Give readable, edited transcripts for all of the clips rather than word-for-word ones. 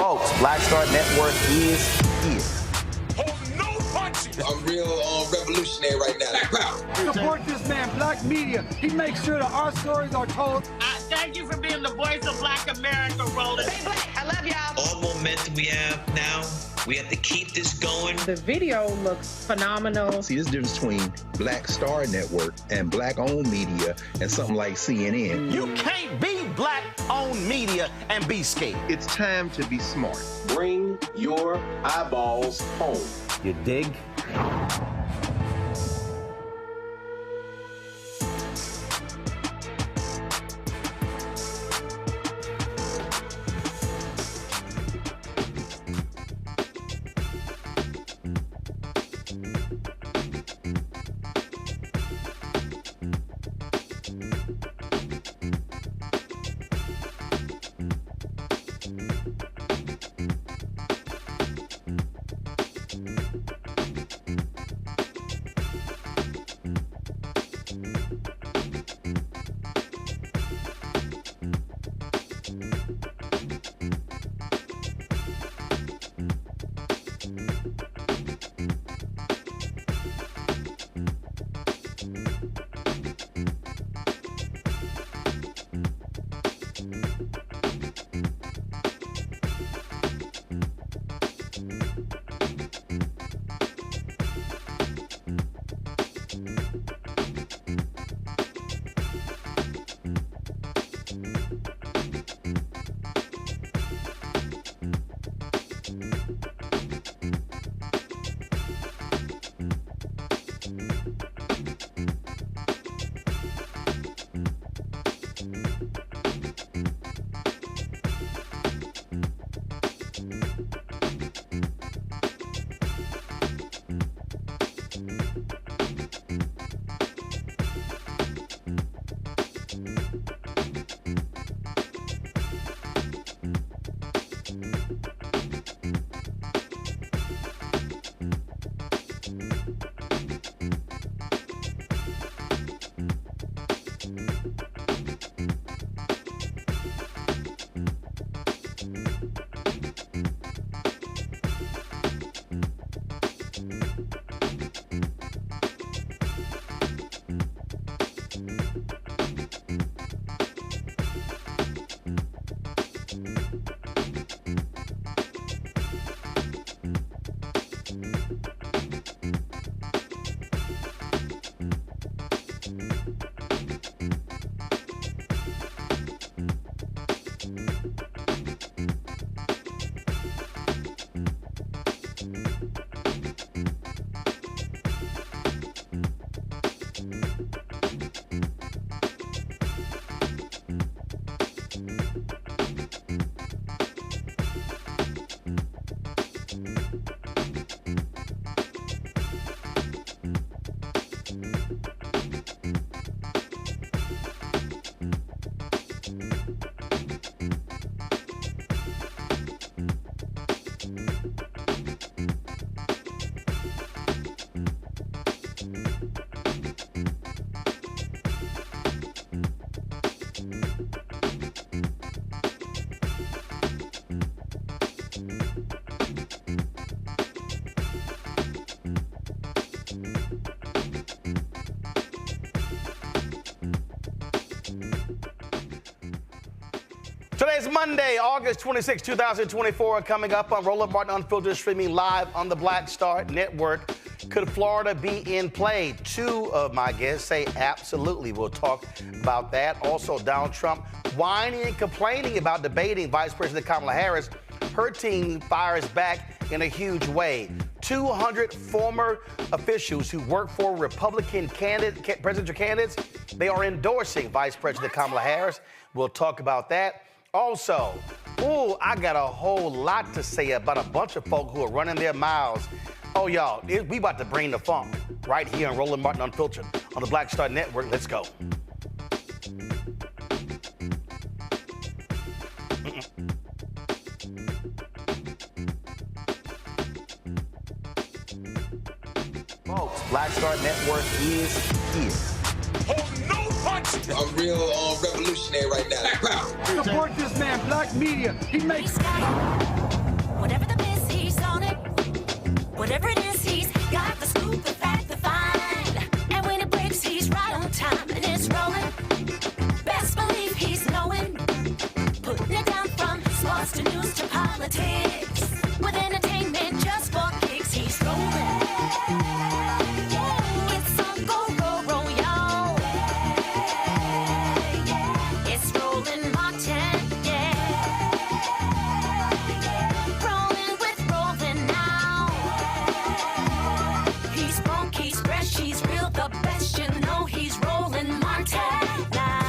Folks, Black Star Network is here. Hold no punches. I'm real revolutionary right now. Black power. Support this man, Black media. He makes sure that our stories are told. Thank you for being the voice of Black America, Roland. Stay black. I love y'all. All momentum we have now, we have to keep this going. The video looks phenomenal. See, there's a difference between Black Star Network and Black-owned media and something like CNN. You can't be Black-owned media and be scared. It's time to be smart. Bring your eyeballs home. You dig? Today's Monday, August 26, 2024, coming up on Roland Martin Unfiltered, streaming live on the Black Star Network. Could Florida be in play? Two of my guests say absolutely. We'll talk about that. Also, Donald Trump whining and complaining about debating Vice President Kamala Harris. Her team fires back in a huge way. 200 former officials who work for Republican presidential candidates, they are endorsing Vice President Kamala Harris. We'll talk about that. Also, I got a whole lot to say about a bunch of folk who are running their mouths. Oh, y'all, we about to bring the funk right here on Roland Martin Unfiltered on the Black Star Network. Let's go. Folks, Black Star Network is here. Hold no punches. I'm real revolutionary right now. Black power. Support this man, Black media. He makes... Whatever the biz, he's on it. Whatever it is, he's got the scoop, the fact, the find. And when it breaks, he's right on time and it's rolling. Best believe he's knowing. Putting it down from sports to news to politics. With entertainment just for kicks, he's rolling. It's on go, roll, y'all. It's Roland Martin, rolling with Roland now. He's funk, he's fresh, he's real, the best, you know he's Roland Martin now.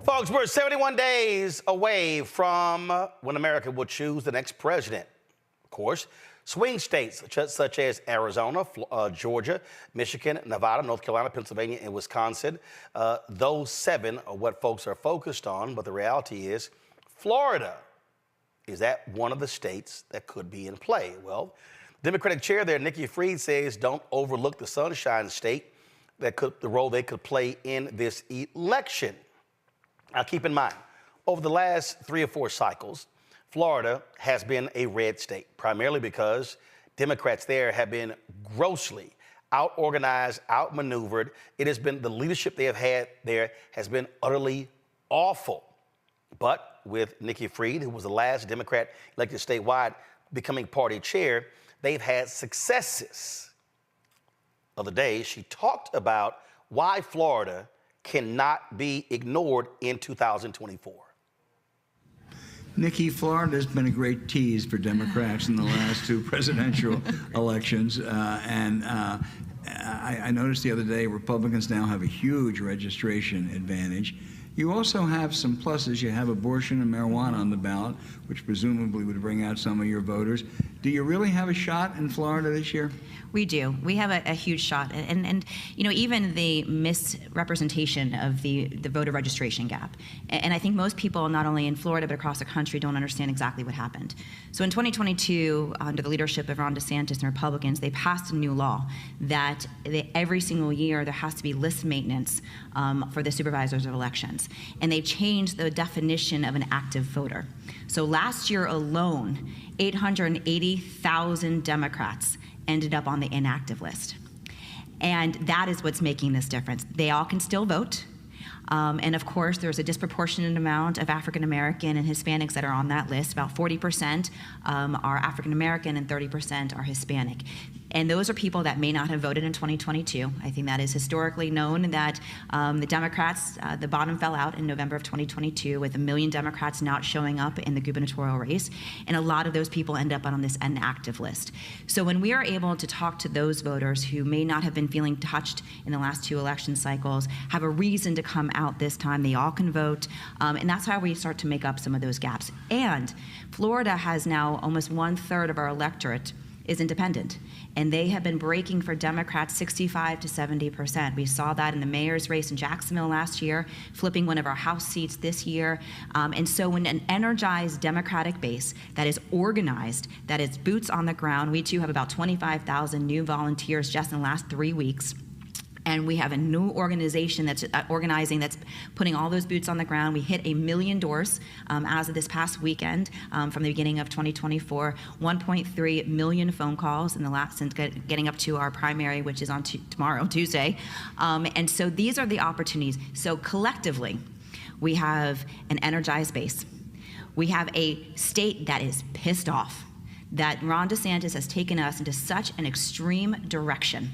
Folks, we're 71 days away from when America will choose the next president. Of course, swing states such as Arizona, Georgia, Michigan, Nevada, North Carolina, Pennsylvania, and Wisconsin, those 7 are what folks are focused on, but the reality is Florida is that one of the states that could be in play. Well, Democratic chair there, Nikki Fried, says don't overlook the Sunshine State, the role they could play in this election. Now, keep in mind, over the last 3 or 4 cycles, Florida has been a red state, primarily because Democrats there have been grossly out-organized, out-maneuvered. It has been, the leadership they have had there has been utterly awful. But with Nikki Fried, who was the last Democrat elected statewide, becoming party chair, they've had successes. The other day, she talked about why Florida cannot be ignored in 2024. Nikki, Florida's been a great tease for Democrats in the last 2 presidential elections. I noticed the other day Republicans now have a huge registration advantage. You also have some pluses. You have abortion and marijuana on the ballot, which presumably would bring out some of your voters. Do you really have a shot in Florida this year? We do. We have a huge shot. And you know, even the misrepresentation of the voter registration gap. And I think most people, not only in Florida but across the country, don't understand exactly what happened. So in 2022, under the leadership of Ron DeSantis and Republicans, they passed a new law that every single year there has to be list maintenance for the supervisors of elections. And they changed the definition of an active voter. So last year alone, 880,000 Democrats ended up on the inactive list. And that is what's making this difference. They all can still vote. And of course, there's a disproportionate amount of African American and Hispanics that are on that list. About 40% are African American and 30% are Hispanic. And those are people that may not have voted in 2022. I think that is historically known that the Democrats, the bottom fell out in November of 2022 with 1 million Democrats not showing up in the gubernatorial race. And a lot of those people end up on this inactive list. So when we are able to talk to those voters who may not have been feeling touched in the last 2 election cycles, have a reason to come out this time, they all can vote. And that's how we start to make up some of those gaps. And Florida has now almost 1/3 of our electorate is independent. And they have been breaking for Democrats 65 to 70%. We saw that in the mayor's race in Jacksonville last year, flipping one of our House seats this year. And so when an energized Democratic base that is organized, that is boots on the ground, we too have about 25,000 new volunteers just in the last 3 weeks. And we have a new organization that's organizing, that's putting all those boots on the ground. We hit 1 million doors as of this past weekend from the beginning of 2024, 1.3 million phone calls in the last, since getting up to our primary, which is on tomorrow, Tuesday. And so these are the opportunities. So collectively, we have an energized base. We have a state that is pissed off that Ron DeSantis has taken us into such an extreme direction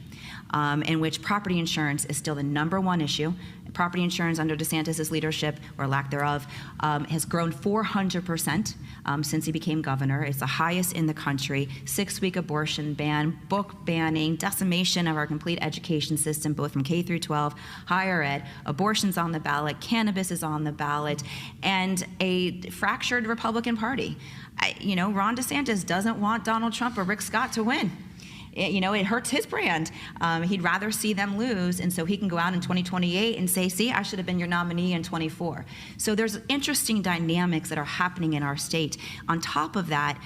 in which property insurance is still the #1 issue. Property insurance under DeSantis' leadership, or lack thereof, has grown 400% since he became governor. It's the highest in the country. 6-week abortion ban, book banning, decimation of our complete education system, both from K through 12, higher ed, abortion's on the ballot, cannabis is on the ballot, and a fractured Republican Party. Ron DeSantis doesn't want Donald Trump or Rick Scott to win. it hurts his brand. He'd rather see them lose, and so he can go out in 2028 and say, see, I should have been your nominee in 24. So there's interesting dynamics that are happening in our state. On top of that,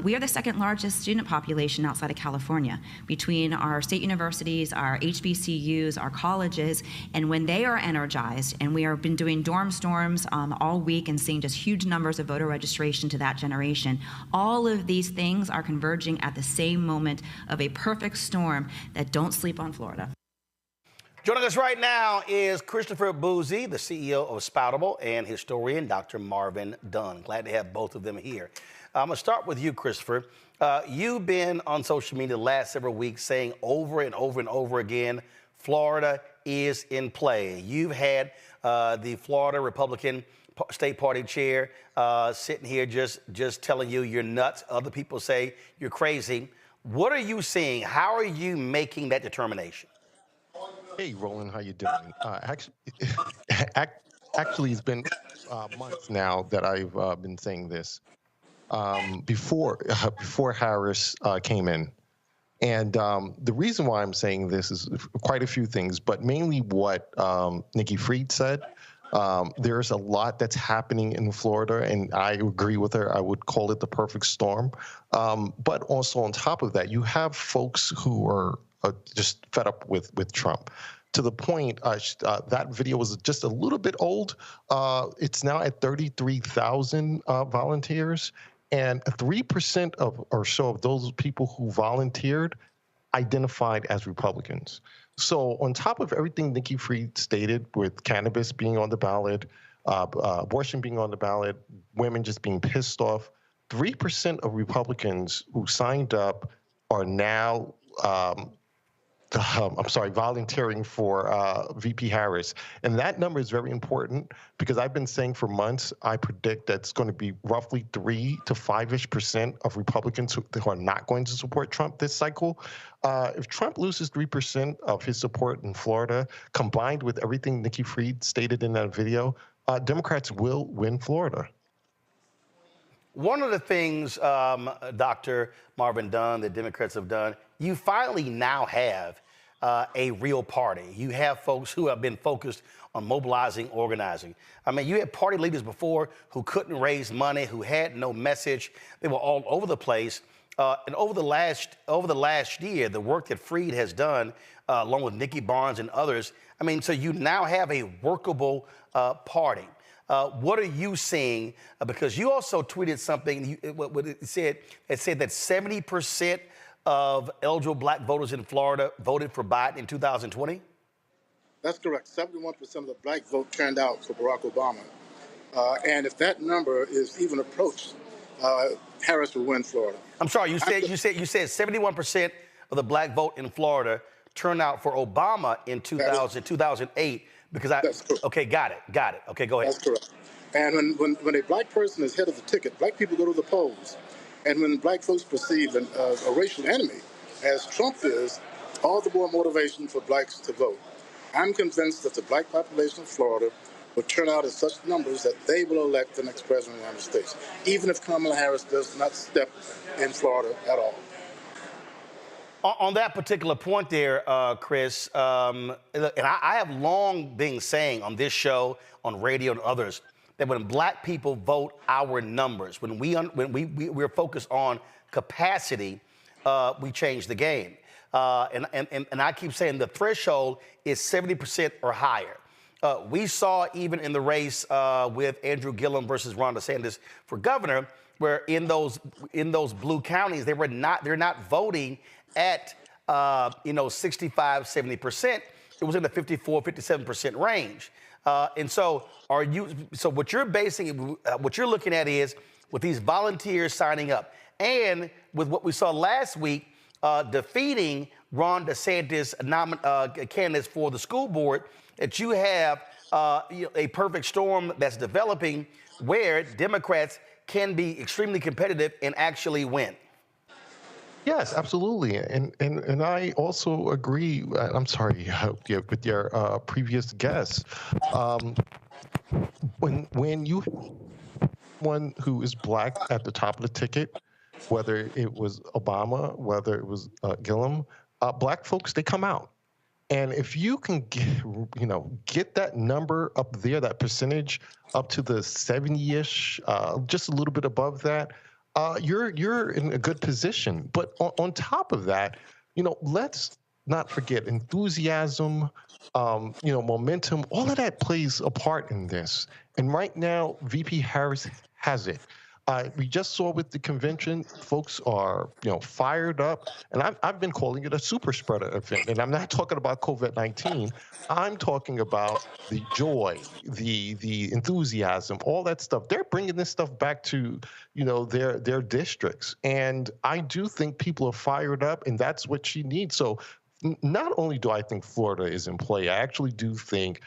we are the second largest student population outside of California, between our state universities, our HBCUs, our colleges, and when they are energized, and we have been doing dorm storms all week and seeing just huge numbers of voter registration to that generation, all of these things are converging at the same moment of a perfect storm that don't sleep on Florida. Joining us right now is Christopher Bouzy, the CEO of Spoutible, and historian Dr. Marvin Dunn. Glad to have both of them here. I'm going to start with you, Christopher. You've been on social media the last several weeks saying over and over and over again, Florida is in play. You've had the Florida Republican State Party chair sitting here just telling you you're nuts. Other people say you're crazy. What are you seeing? How are you making that determination? Hey, Roland, how you doing? Actually, it's been months now that I've been saying this. Before Harris came in. And the reason why I'm saying this is quite a few things, but mainly what Nikki Fried said. There's a lot that's happening in Florida, and I agree with her. I would call it the perfect storm. But also on top of that, you have folks who are just fed up with Trump. To the point, that video was just a little bit old. It's now at 33,000 volunteers. And 3% or so of those people who volunteered identified as Republicans. So on top of everything Nikki Fried stated, with cannabis being on the ballot, abortion being on the ballot, women just being pissed off, 3% of Republicans who signed up are now volunteering for VP Harris. And that number is very important because I've been saying for months, I predict that's going to be roughly 3 to 5-ish% of Republicans who are not going to support Trump this cycle. If Trump loses 3% of his support in Florida, combined with everything Nikki Fried stated in that video, Democrats will win Florida. One of the things, Dr. Marvin Dunn, the Democrats have done, you finally now have a real party. You have folks who have been focused on mobilizing, organizing. I mean, you had party leaders before who couldn't raise money, who had no message. They were all over the place. And over the last year, the work that Fried has done, along with Nikki Barnes and others, I mean, so you now have a workable party. What are you seeing? Because you also tweeted something. It said that 70% of eligible black voters in Florida voted for Biden in 2020? That's correct. 71% of the black vote turned out for Barack Obama. And if that number is even approached, Harris will win Florida. I'm sorry, you said 71% of the black vote in Florida turned out for Obama in 2008. Okay, got it. Okay, go ahead. That's correct. And when a black person is head of the ticket, black people go to the polls. And when black folks perceive a racial enemy, as Trump is, all the more motivation for blacks to vote. I'm convinced that the black population of Florida will turn out in such numbers that they will elect the next president of the United States, even if Kamala Harris does not step in Florida at all. On that particular point there, Chris, and I have long been saying on this show, on radio and others, that when black people vote our numbers, when we're focused on capacity, we change the game. And I keep saying the threshold is 70% or higher. We saw even in the race with Andrew Gillum versus Ron DeSantis for governor, where in those blue counties they're not voting at 65, 70%. It was in the 54, 57% range. And so what you're looking at is with these volunteers signing up and with what we saw last week, defeating Ron DeSantis candidates for the school board, that you have a perfect storm that's developing where Democrats can be extremely competitive and actually win. Yes, absolutely. And I also agree, I'm sorry, with your previous guest. When you one who is black at the top of the ticket, whether it was Obama, whether it was Gillum, black folks, they come out. And if you can get that number up there, that percentage up to the 70-ish, just a little bit above that, you're in a good position. But on top of that, let's not forget enthusiasm, momentum, all of that plays a part in this. And right now, VP Harris has it. We just saw with the convention, folks are, fired up, and I've been calling it a super spreader event. And I'm not talking about COVID-19. I'm talking about the joy, the enthusiasm, all that stuff. They're bringing this stuff back to, their districts, and I do think people are fired up, and that's what she needs. So, not only do I think Florida is in play, I actually do think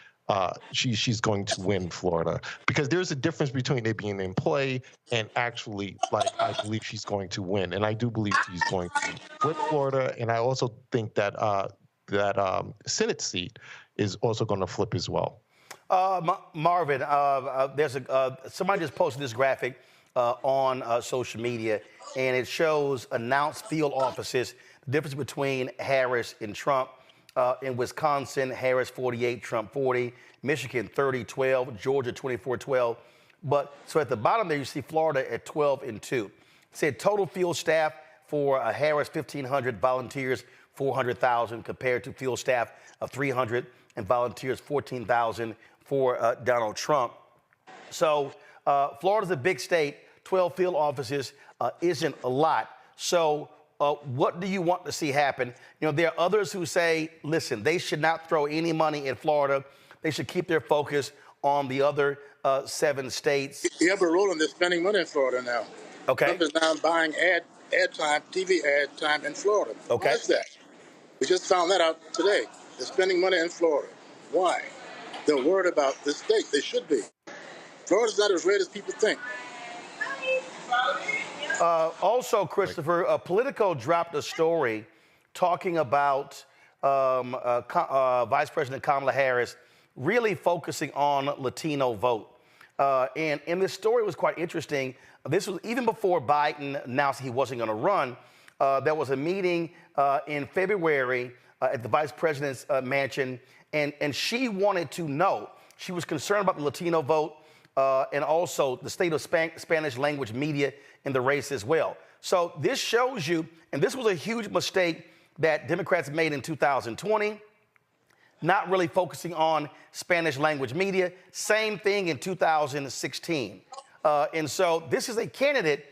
she's going to win Florida, because there's a difference between it being in play and actually, I believe she's going to win, and I do believe she's going to flip Florida, and I also think that that Senate seat is also going to flip as well. Marvin, there's somebody just posted this graphic on social media, and it shows announced field offices. The difference between Harris and Trump. In Wisconsin, Harris 48, Trump 40, Michigan 30-12, Georgia 24-12. But so at the bottom there, you see Florida at 12-2. It said total field staff for Harris 1,500, volunteers 400,000, compared to field staff of 300 and volunteers 14,000 for Donald Trump. So Florida's a big state. 12 field offices isn't a lot. So what do you want to see happen? There are others who say, listen, they should not throw any money in Florida. They should keep their focus on the other 7 states. Yeah, but Roland, they're spending money in Florida now. Okay. Trump is now buying ad time, TV ad time in Florida. Okay. Why is that? We just found that out today. They're spending money in Florida. Why? They're worried about this state. They should be. Florida's not as red as people think. Also, Christopher, Politico dropped a story talking about Vice President Kamala Harris really focusing on Latino vote. And this story was quite interesting. This was even before Biden announced he wasn't going to run. There was a meeting in February at the Vice President's mansion, and she wanted to know. She was concerned about the Latino vote and also the state of Spanish language media in the race as well. So this shows you, and this was a huge mistake that Democrats made in 2020, not really focusing on Spanish language media. Same thing in 2016. And so this is a candidate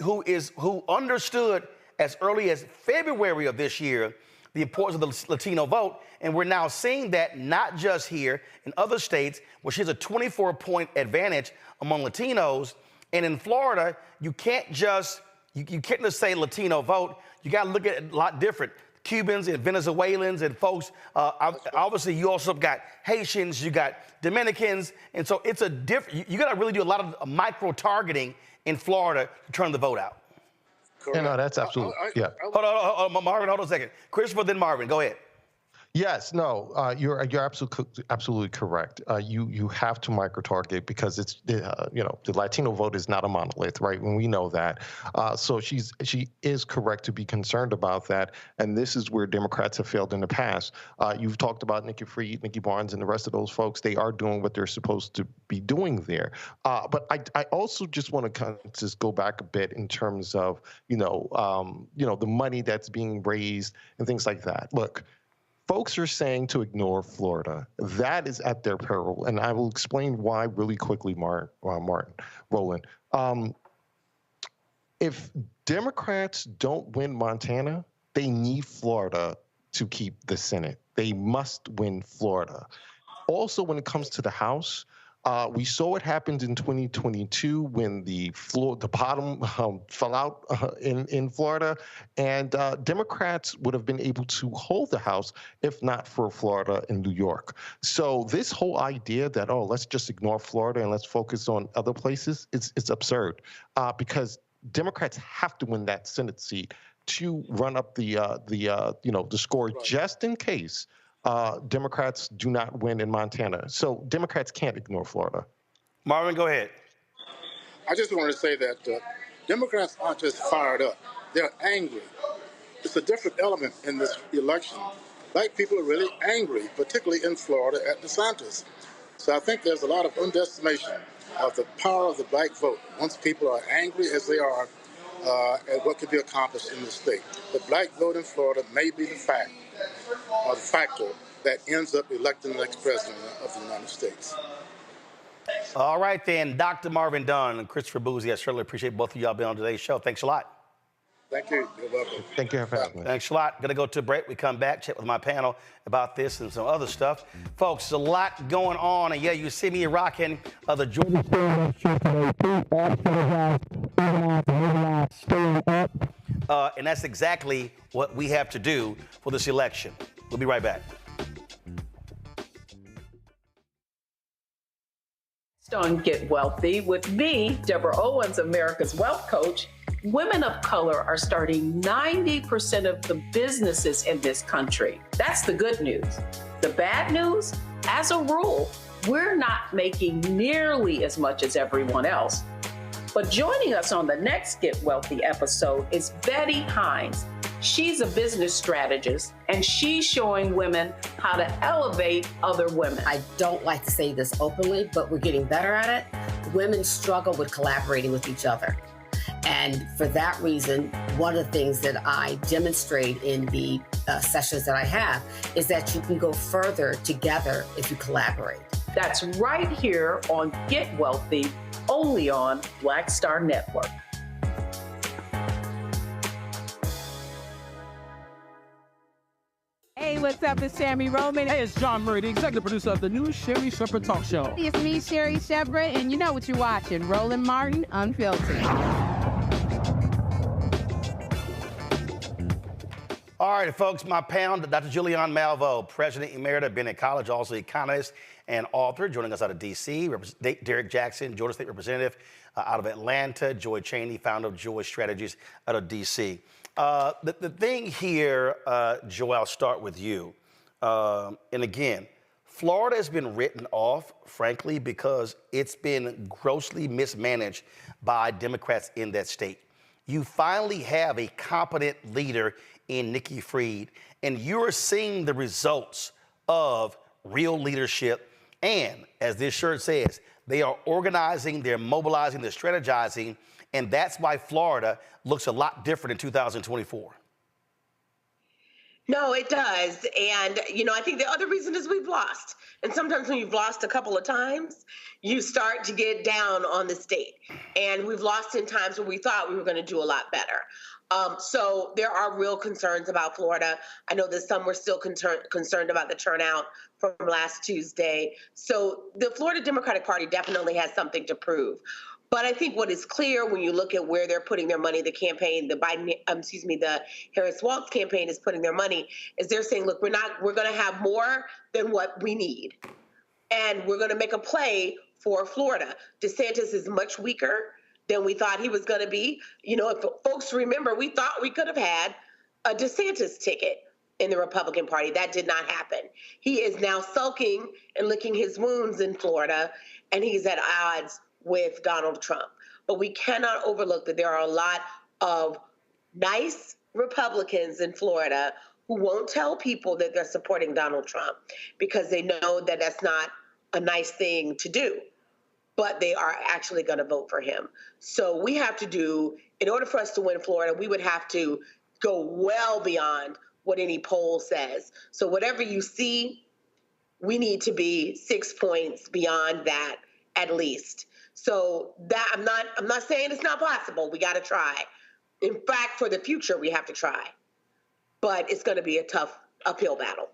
who understood as early as February of this year the importance of the Latino vote. And we're now seeing that not just here, in other states, where she has a 24-point advantage among Latinos. And in Florida, you can't just say Latino vote. You got to look at it a lot different. Cubans and Venezuelans and folks. Obviously, you also got Haitians, you got Dominicans. And so it's a different, you got to really do a lot of micro-targeting in Florida to turn the vote out. Yeah, no, that's absolutely, yeah. Hold on, Marvin, hold on a second. Christopher, then Marvin, go ahead. Yes, no, you're absolutely correct. You have to micro-target because it's the Latino vote is not a monolith, right? And we know that. So she is correct to be concerned about that. And this is where Democrats have failed in the past. You've talked about Nikki Fried, Nikki Barnes, and the rest of those folks. They are doing what they're supposed to be doing there. But I also just want to kind of just go back a bit in terms of the money that's being raised and things like that. Look. Folks are saying to ignore Florida. That is at their peril, and I will explain why really quickly, Roland. If Democrats don't win Montana, they need Florida to keep the Senate. They must win Florida. Also, when it comes to the House, we saw what happened in 2022 when the bottom fell out in Florida, and Democrats would have been able to hold the House if not for Florida and New York. So this whole idea that, let's just ignore Florida and let's focus on other places, it's absurd because Democrats have to win that Senate seat to run up the score just in case Democrats do not win in Montana. So Democrats can't ignore Florida. Marvin, go ahead. I just want to say that Democrats aren't just fired up, they're angry. It's a different element in this election. Black people are really angry, particularly in Florida at DeSantis. So I think there's a lot of underestimation of the power of the black vote once people are angry as they are at what could be accomplished in the state. The black vote in Florida may be the fact or the factor that ends up electing the next president of the United States. All right, then, Dr. Marvin Dunn and Christopher Bouzy, I certainly appreciate both of y'all being on today's show. Thanks a lot. Thank you. You're welcome. Thank you for having me. Thanks a lot. Going to go to a break. We come back, chat with my panel about this and some other stuff. Folks, there's a lot going on. And yeah, you see me rocking the Georgia stand-up shirt today. And that's exactly what we have to do for this election. We'll be right back. On Get Wealthy with me, Deborah Owens, America's Wealth Coach. Women of color are starting 90% of the businesses in this country. That's the good news. The bad news, as a rule, we're not making nearly as much as everyone else. But joining us on the next Get Wealthy episode is Betty Hines. She's a business strategist, and she's showing women how to elevate other women. I don't like to say this openly, but we're getting better at it. Women struggle with collaborating with each other. And for that reason, one of the things that I demonstrate in the sessions that I have is that you can go further together if you collaborate. That's right here on Get Wealthy, only on Black Star Network. Hey, what's up? It's Sammy Roman. Hey, it's John Murray, the executive producer of the new Sherry Shepherd Talk Show. It's me, Sherry Shepherd, and you know what you're watching, Roland Martin Unfiltered. All right, folks, my panel, Dr. Julianne Malveaux, President Emerita, Bennett College, also economist and author, joining us out of D.C. Derek Jackson, Georgia State Representative out of Atlanta. Joy Cheney, founder of Joy Strategies out of D.C. The thing here, Joy, I'll start with you. And again, Florida has been written off, frankly, because it's been grossly mismanaged by Democrats in that state. You finally have a competent leader in Nikki Fried, and you're seeing the results of real leadership. And as this shirt says, they are organizing, they're mobilizing, they're strategizing, and that's why Florida looks a lot different in 2024. No, it does. And, you know, I think the other reason is we've lost. And sometimes when you've lost a couple of times, you start to get down on the state. And we've lost in times where we thought we were going to do a lot better. So there are real concerns about Florida. I know that some were still concerned about the turnout from last Tuesday. So the Florida Democratic Party definitely has something to prove. But I think what is clear when you look at where they're putting their money, the campaign, the Harris-Walz campaign is putting their money, is they're saying, look, we're going to have more than what we need. And we're going to make a play for Florida. DeSantis is much weaker than we thought he was going to be. You know, if folks remember, we thought we could have had a DeSantis ticket in the Republican Party. That did not happen. He is now sulking and licking his wounds in Florida, and he's at odds with Donald Trump. But we cannot overlook that there are a lot of nice Republicans in Florida who won't tell people that they're supporting Donald Trump because they know that that's not a nice thing to do, but they are actually going to vote for him. So we have to do, in order for us to win Florida, we would have to go well beyond what any poll says. So whatever you see, we need to be 6 points beyond that at least. So that I'm not saying it's not possible. We got to try. In fact, for the future, we have to try. But it's going to be a tough uphill battle.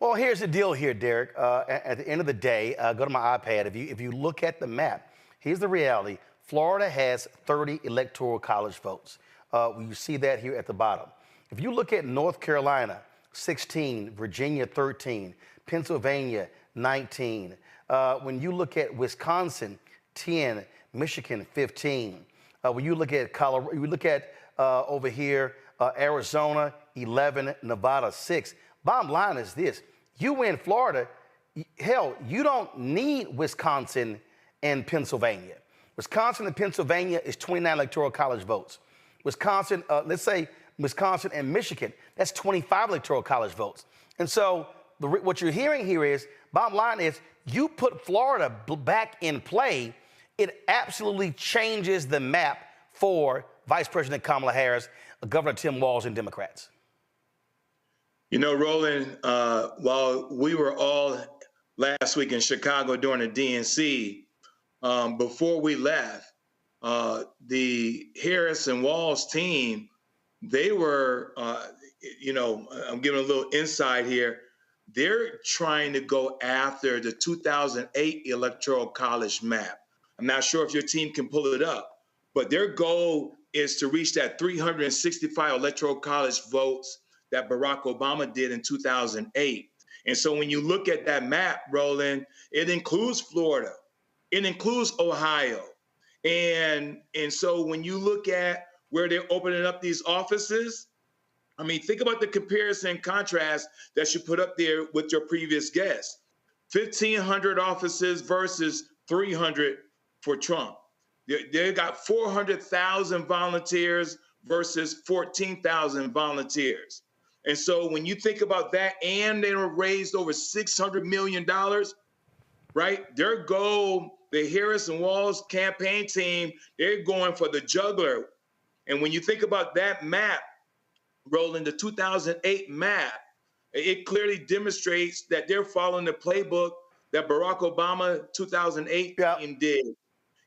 Well, here's the deal here, Derek. At the end of the day, go to my iPad. If you look at the map, here's the reality. Florida has 30 electoral college votes. You see that here at the bottom. If you look at North Carolina, 16, Virginia, 13, Pennsylvania, 19. When you look at Wisconsin, 10, Michigan, 15. When you look at Colorado, you look at over here, Arizona, 11, Nevada, 6. Bottom line is this: you win Florida, hell, you don't need Wisconsin and Pennsylvania. Wisconsin and Pennsylvania is 29 electoral college votes. Wisconsin, let's say Wisconsin and Michigan, that's 25 electoral college votes. And so what you're hearing here is, bottom line is, you put Florida back in play, it absolutely changes the map for Vice President Kamala Harris, Governor Tim Walz, and Democrats. You know, Roland, while we were all last week in Chicago during the DNC, before we left, the Harris and Walz team, they were, I'm giving a little insight here. They're trying to go after the 2008 Electoral College map. I'm not sure if your team can pull it up, but their goal is to reach that 365 Electoral College votes that Barack Obama did in 2008. And so when you look at that map, Roland, it includes Florida, it includes Ohio. And so when you look at where they're opening up these offices, I mean, think about the comparison and contrast that you put up there with your previous guest. 1,500 offices versus 300 for Trump. They got 400,000 volunteers versus 14,000 volunteers. And so when you think about that, and they were raised over $600 million, right? Their goal, the Harris and Walz campaign team, they're going for the juggler. And when you think about that map, Roland, the 2008 map, it clearly demonstrates that they're following the playbook that Barack Obama 2008 team did.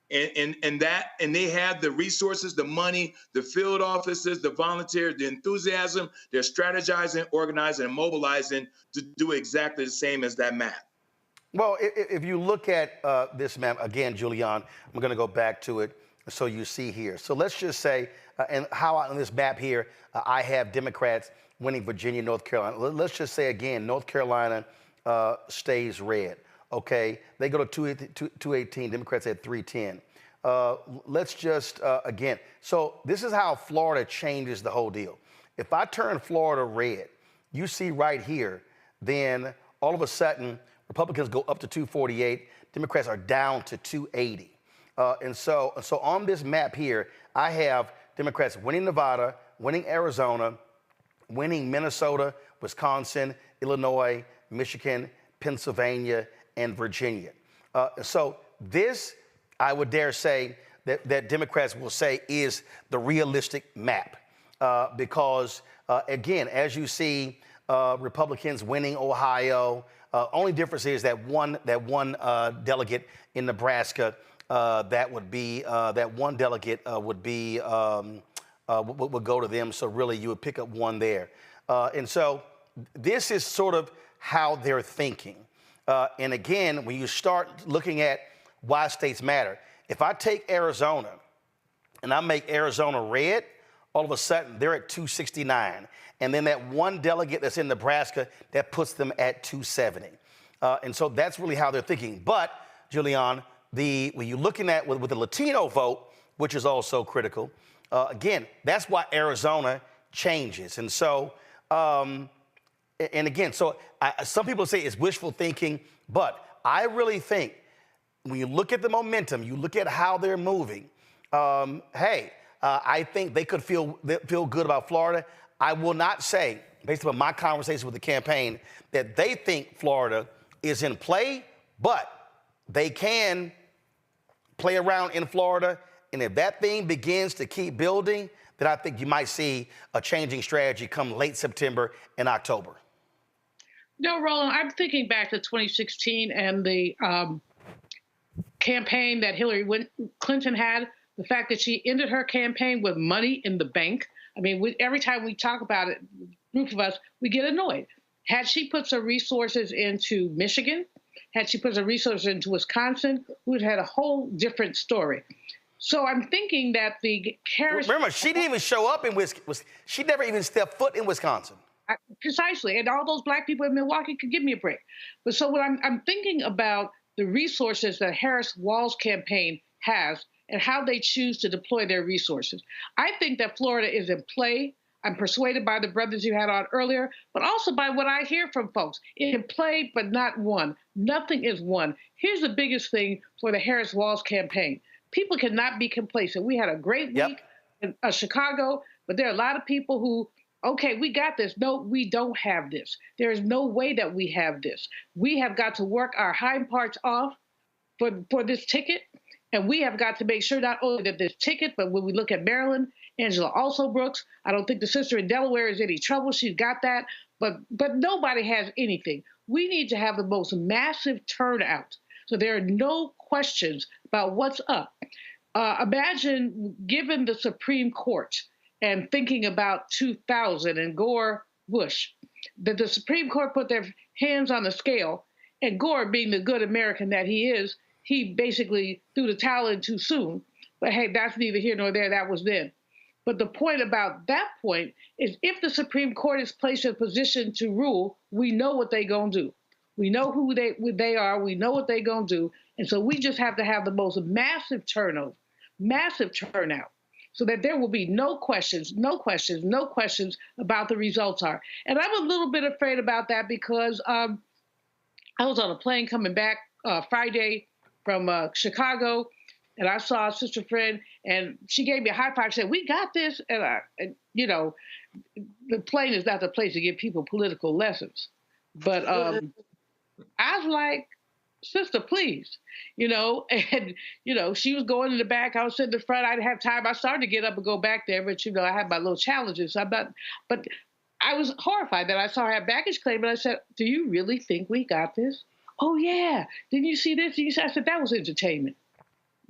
And they have the resources, the money, the field offices, the volunteers, the enthusiasm. They're strategizing, organizing, and mobilizing to do exactly the same as that map. Well, if you look at this map, again, Julian, I'm going to go back to it so you see here. So let's just say, and how on this map here, I have Democrats winning Virginia, North Carolina. Let's just say, again, North Carolina stays red. Okay, they go to 218, Democrats at 310. Let's just, again, so this is how Florida changes the whole deal. If I turn Florida red, you see right here, then all of a sudden, Republicans go up to 248, Democrats are down to 280. And so on this map here, I have Democrats winning Nevada, winning Arizona, winning Minnesota, Wisconsin, Illinois, Michigan, Pennsylvania, and Virginia. So this, I would dare say, that Democrats will say is the realistic map. Because, again, as you see, Republicans winning Ohio, only difference is that one delegate in Nebraska, that one delegate would go to them. So really, you would pick up one there. And so this is sort of how they're thinking. And again, when you start looking at why states matter, if I take Arizona and I make Arizona red, all of a sudden they're at 269. And then that one delegate that's in Nebraska, that puts them at 270. And so that's really how they're thinking. But, Julian, when you're looking at with the Latino vote, which is also critical, again, that's why Arizona changes. And so, and again, so some people say it's wishful thinking, but I really think when you look at the momentum, you look at how they're moving, I think they could feel good about Florida. I will not say, based on my conversation with the campaign, that they think Florida is in play, but they can play around in Florida. And if that thing begins to keep building, then I think you might see a changing strategy come late September and October. No, Roland, I'm thinking back to 2016 and the campaign that Hillary Clinton had, the fact that she ended her campaign with money in the bank. I mean, every time we talk about it, a group of us, we get annoyed. Had she put some resources into Michigan, had she put some resources into Wisconsin, we would have had a whole different story. So I'm thinking that the Harris... Remember, she didn't even show up in Wisconsin. She never even stepped foot in Wisconsin. Precisely. And all those black people in Milwaukee could give me a break. But so what I'm thinking about the resources that Harris-Walz campaign has and how they choose to deploy their resources. I think that Florida is in play. I'm persuaded by the brothers you had on earlier, but also by what I hear from folks. In play, but not won. Nothing is won. Here's the biggest thing for the Harris-Walz campaign. people cannot be complacent. We had a great week in Chicago, but there are a lot of people who, okay, we got this. No, we don't have this. There is no way that we have this. We have got to work our hind parts off for this ticket, and we have got to make sure not only that this ticket, but when we look at Maryland, Angela also Brooks, I don't think the sister in Delaware is any trouble. She's got that, but nobody has anything. We need to have the most massive turnout so there are no questions about what's up. Imagine given the Supreme Court and thinking about 2000 and Gore Bush, that the Supreme Court put their hands on the scale, and Gore, being the good American that he is, he basically threw the towel in too soon. But hey, that's neither here nor there. That was then. But the point about that point is if the Supreme Court is placed in a position to rule, we know what they're going to do. We know who they are. We know what they're going to do. And so we just have to have the most massive turnout, so that there will be no questions about the results are. And I'm a little bit afraid about that because I was on a plane coming back Friday from Chicago, and I saw a sister friend, and she gave me a high five. She said, "We got this." And you know, the plane is not the place to give people political lessons. But I was like, "Sister, please," you know. And you know, she was going in the back. I was sitting in the front. I didn't have time. I started to get up and go back there, but you know, I had my little challenges. So but I was horrified that I saw her have baggage claim, and I said, "Do you really think we got this?" "Oh yeah. Didn't you see this?" I said, "That was entertainment.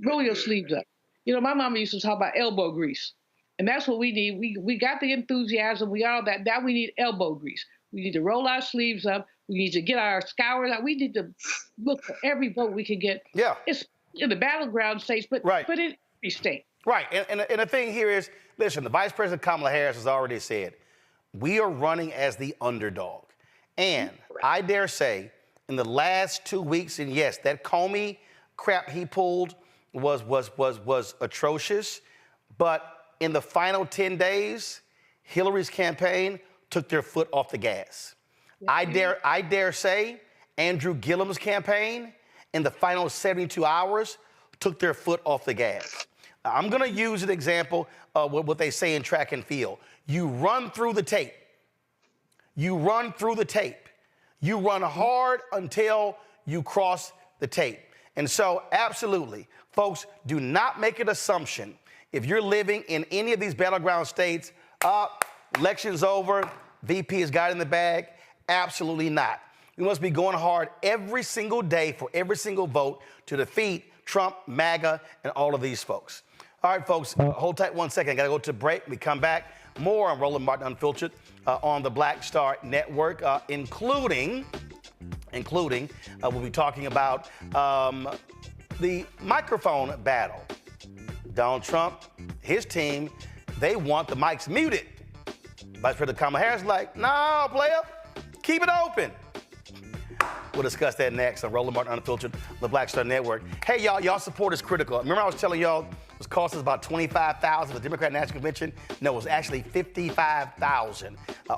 Roll your sleeves up." You know, my mama used to talk about elbow grease, and that's what we need. We got the enthusiasm, we all that. Now we need elbow grease. We need to roll our sleeves up. We need to get our scours out. We need to look for every vote we can get. Yeah. It's in the battleground states, but in every state. Right. And the thing here is, listen, the Vice President Kamala Harris has already said, we are running as the underdog. And I dare say, in the last 2 weeks, and yes, that Comey crap he pulled was atrocious, but in the final 10 days, Hillary's campaign took their foot off the gas. I dare say Andrew Gillum's campaign in the final 72 hours took their foot off the gas. I'm going to use an example of what they say in track and field. You run through the tape. You run through the tape. You run hard until you cross the tape. And so, absolutely, folks, do not make an assumption. If you're living in any of these battleground states, election's over, VP has got it in the bag. Absolutely not. We must be going hard every single day for every single vote to defeat Trump, MAGA, and all of these folks. All right, folks, hold tight 1 second. I got to go to break. We come back. More on Roland Martin Unfiltered on the Black Star Network, including we'll be talking about the microphone battle. Donald Trump, his team, they want the mics muted. Vice President Kamala Harris like, no, player, keep it open. We'll discuss that next on Roland Martin Unfiltered, the Black Star Network. Hey, y'all support is critical. Remember I was telling y'all it was cost us about $25,000 for the Democrat National Convention? No, it was actually $55,000.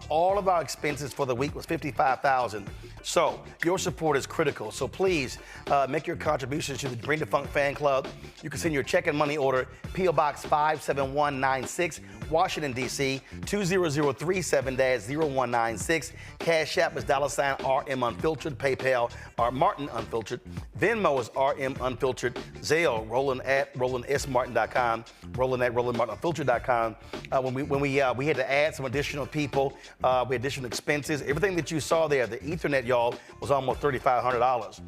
All of our expenses for the week was $55,000. So your support is critical. So please make your contributions to the Bring the Funk Fan Club. You can send your check and money order, P.O. Box 57196, Washington, D.C., 20037-0196. Cash App is $RM Unfiltered. PayPal, Martin Unfiltered. Venmo is RM Unfiltered. Zelle, Roland at RolandSMartin.com. Roland at RolandMartinUnfiltered.com. When we had to add some additional people, we had additional expenses. Everything that you saw there, the Ethernet, y'all, was almost $3,500.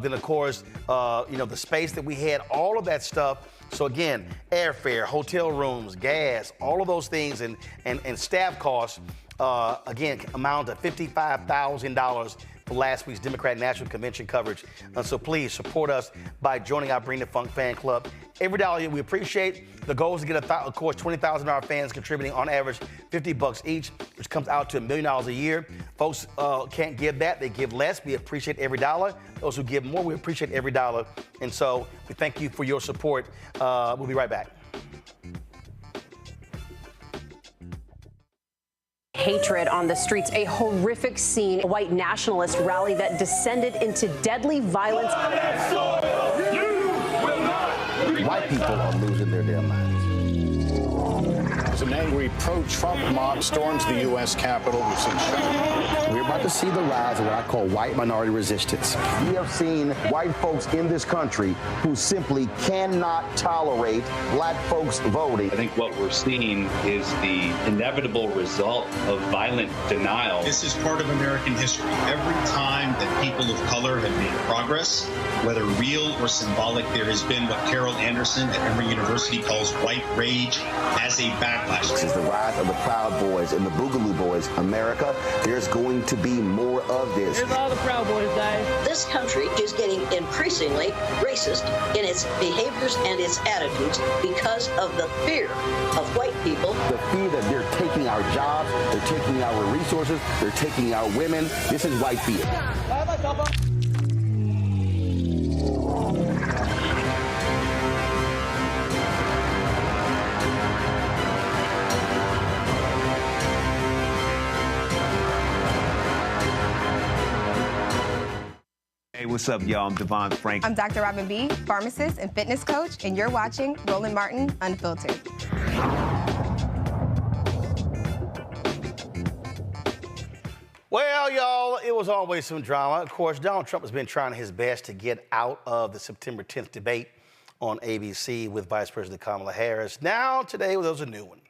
Then, of course, the space that we had, all of that stuff. So again, airfare, hotel rooms, gas, all of those things, and staff costs, again, amount to $55,000 for last week's Democrat National Convention coverage. So please support us by joining our Bring the Funk Fan Club. Every dollar we appreciate. The goal is to get, of course, 20,000 of our fans contributing on average $50 each, which comes out to $1 million a year. Folks can't give that. They give less. We appreciate every dollar. Those who give more, we appreciate every dollar. And so we thank you for your support. We'll be right back. Hatred on the streets, a horrific scene, a white nationalist rally that descended into deadly violence. You will not white people are losing their damn minds. As an angry pro-Trump mob storms the U.S. Capitol, we've seen shouting. We're about to see the rise of what I call white minority resistance. We have seen white folks in this country who simply cannot tolerate black folks voting. I think what we're seeing is the inevitable result of violent denial. This is part of American history. Every time that people of color have made progress, whether real or symbolic, there has been what Carol Anderson at Emory University calls white rage as a backlash. This is the rise of the Proud Boys and the Boogaloo Boys. America, there's going to be more of this. Here's all the Proud Boys, guys. This country is getting increasingly racist in its behaviors and its attitudes because of the fear of white people. The fear that they're taking our jobs, they're taking our resources, they're taking our women. This is white fear. Hey, what's up, y'all? I'm Devon Frank. I'm Dr. Robin B., pharmacist and fitness coach, and you're watching Roland Martin Unfiltered. Well, y'all, it was always some drama. Of course, Donald Trump has been trying his best to get out of the September 10th debate on ABC with Vice President Kamala Harris. Now, today, there was a new one.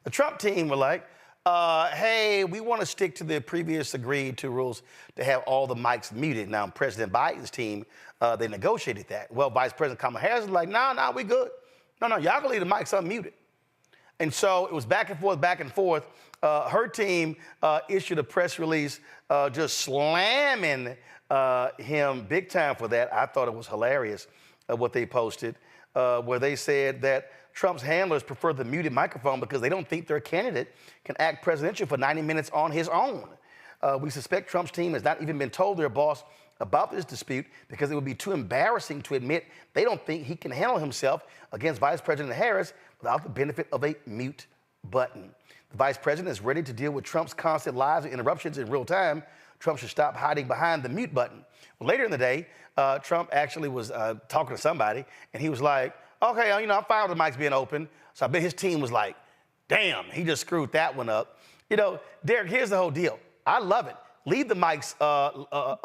The Trump team were like, hey, we want to stick to the previous agreed to rules to have all the mics muted. Now, President Biden's team, they negotiated that. Well, Vice President Kamala Harris was like, nah, we good. No, y'all can leave the mics unmuted. And so it was back and forth. Her team issued a press release just slamming him big time for that. I thought it was hilarious what they posted, where they said that Trump's handlers prefer the muted microphone because they don't think their candidate can act presidential for 90 minutes on his own. We suspect Trump's team has not even been told their boss about this dispute because it would be too embarrassing to admit they don't think he can handle himself against Vice President Harris without the benefit of a mute button. The Vice President is ready to deal with Trump's constant lies and interruptions in real time. Trump should stop hiding behind the mute button. Well, later in the day, Trump actually was talking to somebody, and he was like, okay, I'm fine with the mics being open. So I bet his team was like, damn, he just screwed that one up. Derek, here's the whole deal. I love it. Leave the mics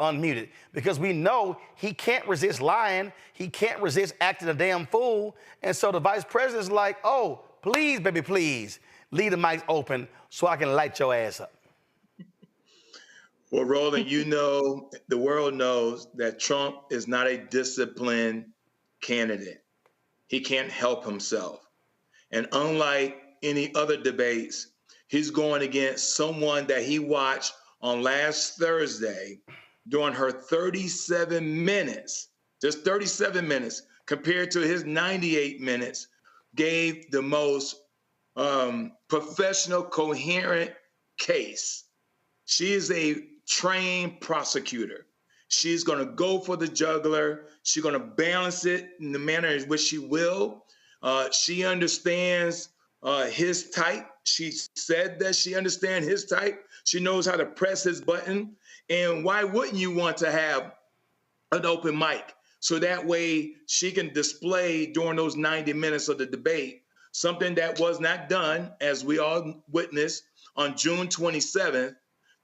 unmuted because we know he can't resist lying. He can't resist acting a damn fool. And so the Vice President's like, oh, please, baby, please, leave the mics open so I can light your ass up. Well, Roland, the world knows that Trump is not a disciplined candidate. He can't help himself. And unlike any other debates, he's going against someone that he watched on last Thursday during her 37 minutes, just 37 minutes, compared to his 98 minutes, gave the most professional, coherent case. She is a trained prosecutor. She's going to go for the jugular. She's going to balance it in the manner in which she will. She understands his type. She said that she understands his type. She knows how to press his button. And why wouldn't you want to have an open mic? So that way she can display during those 90 minutes of the debate something that was not done, as we all witnessed on June 27th.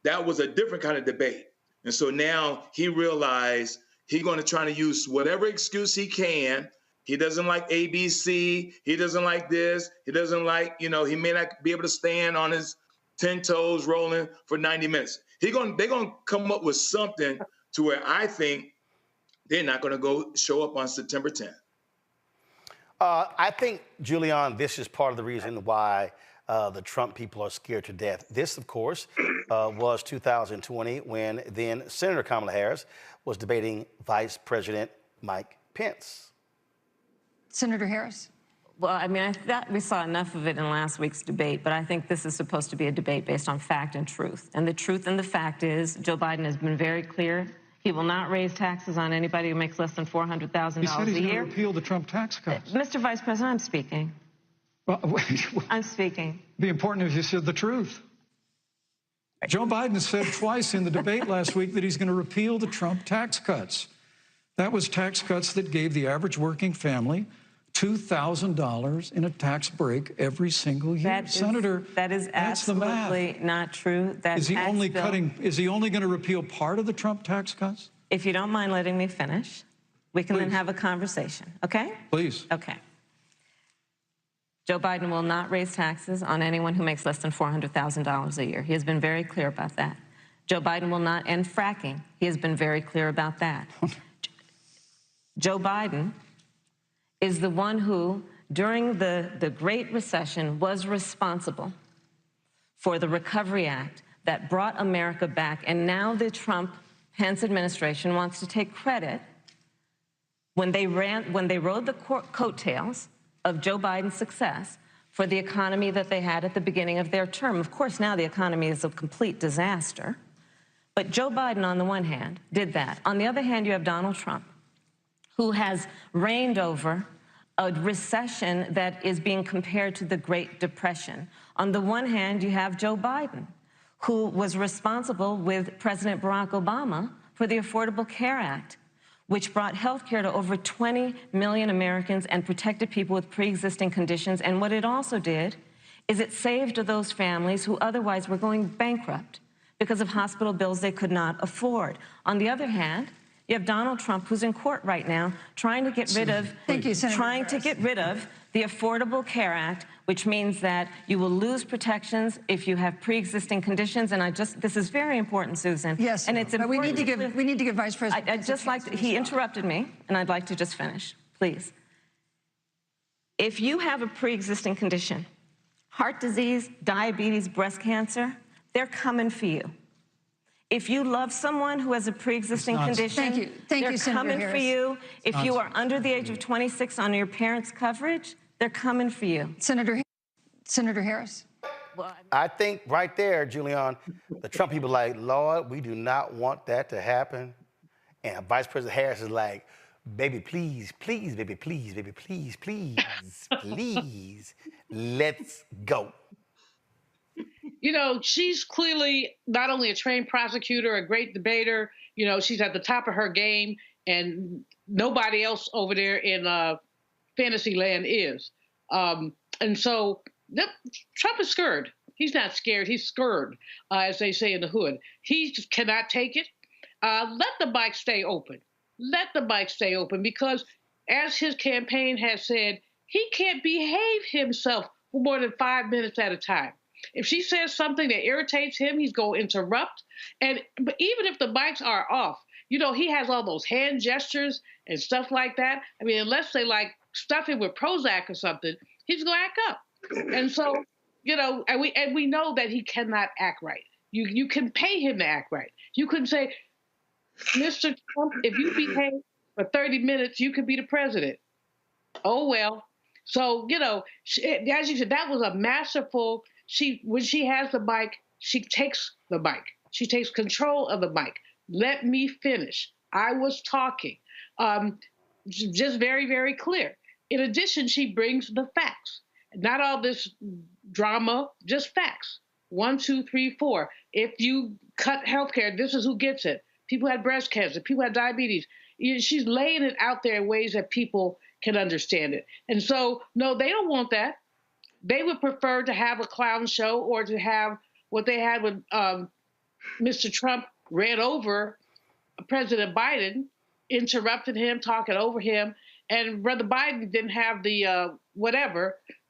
That was a different kind of debate. And so now he realized he's going to try to use whatever excuse he can. He doesn't like ABC. He doesn't like this. He doesn't like, he may not be able to stand on his 10 toes rolling for 90 minutes. They're going to come up with something to where I think they're not going to go show up on September 10th. I think, Julian, this is part of the reason why the Trump people are scared to death. This, of course, was 2020 when then Senator Kamala Harris was debating Vice President Mike Pence. Senator Harris? Well, I mean, I thought we saw enough of it in last week's debate, but I think this is supposed to be a debate based on fact and truth. And the truth and the fact is Joe Biden has been very clear. He will not raise taxes on anybody who makes less than $400,000 a year. He said he's going to repeal the Trump tax cuts. Mr. Vice President, I'm speaking. Well, I'm speaking. It'd be important if you said the truth. Joe Biden said twice in the debate last week that he's going to repeal the Trump tax cuts. That was tax cuts that gave the average working family $2,000 in a tax break every single year. Senator, that is that's the math. absolutely not true. Is he only going to repeal part of the Trump tax cuts? If you don't mind letting me finish, we can then have a conversation, okay? Please. Okay. Joe Biden will not raise taxes on anyone who makes less than $400,000 a year. He has been very clear about that. Joe Biden will not end fracking. He has been very clear about that. Joe Biden is the one who, during the Great Recession, was responsible for the Recovery Act that brought America back. And now the Trump-Pence administration wants to take credit when they rode the coattails of Joe Biden's success for the economy that they had at the beginning of their term. Of course, now the economy is a complete disaster. But Joe Biden, on the one hand, did that. On the other hand, you have Donald Trump, who has reigned over a recession that is being compared to the Great Depression. On the one hand, you have Joe Biden, who was responsible with President Barack Obama for the Affordable Care Act, which brought health care to over 20 million Americans and protected people with pre-existing conditions. And what it also did is it saved those families who otherwise were going bankrupt because of hospital bills they could not afford. On the other hand, you have Donald Trump, who's in court right now, trying to get rid of the Affordable Care Act, which means that you will lose protections if you have pre-existing conditions. And this is very important, Susan. Yes, and it's important. We need to give Vice President. I'd just like to, he interrupted me, and I'd like to just finish, please. If you have a pre-existing condition, heart disease, diabetes, breast cancer, they're coming for you. If you love someone who has a pre-existing condition, they're coming for you. If you are under the age of 26 on your parents' coverage, they're coming for you. Senator Harris. I think right there, Julian, the Trump people are like, Lord, we do not want that to happen. And Vice President Harris is like, baby, please, please, baby, please, baby, please, please, please, let's go. You know, she's clearly not only a trained prosecutor, a great debater, you know, she's at the top of her game, and nobody else over there in fantasy land is. And so Trump is scared. He's not scared, he's scared, as they say in the hood. He just cannot take it. Let the mic stay open. Let the mic stay open, because as his campaign has said, he can't behave himself for more than 5 minutes at a time. If she says something that irritates him, he's going to interrupt. But even if the mics are off, you know, he has all those hand gestures and stuff like that. I mean, unless they like stuff him with Prozac or something, he's going to act up. And so, you know, and we know that he cannot act right. You can pay him to act right. You can say, Mr. Trump, if you behave for 30 minutes, you could be the president. Oh, well. So, you know, as you said, that was a masterful. When she has the mic, she takes the mic. She takes control of the mic. Let me finish. I was talking. Just very, very clear. In addition, she brings the facts. Not all this drama, just facts. 1, 2, 3, 4. If you cut healthcare, this is who gets it. People had breast cancer. People had diabetes. She's laying it out there in ways that people can understand it. And so, no, they don't want that. They would prefer to have a clown show, or to have what they had when Mr. Trump ran over President Biden, interrupted him, talking over him. And Brother Biden didn't have the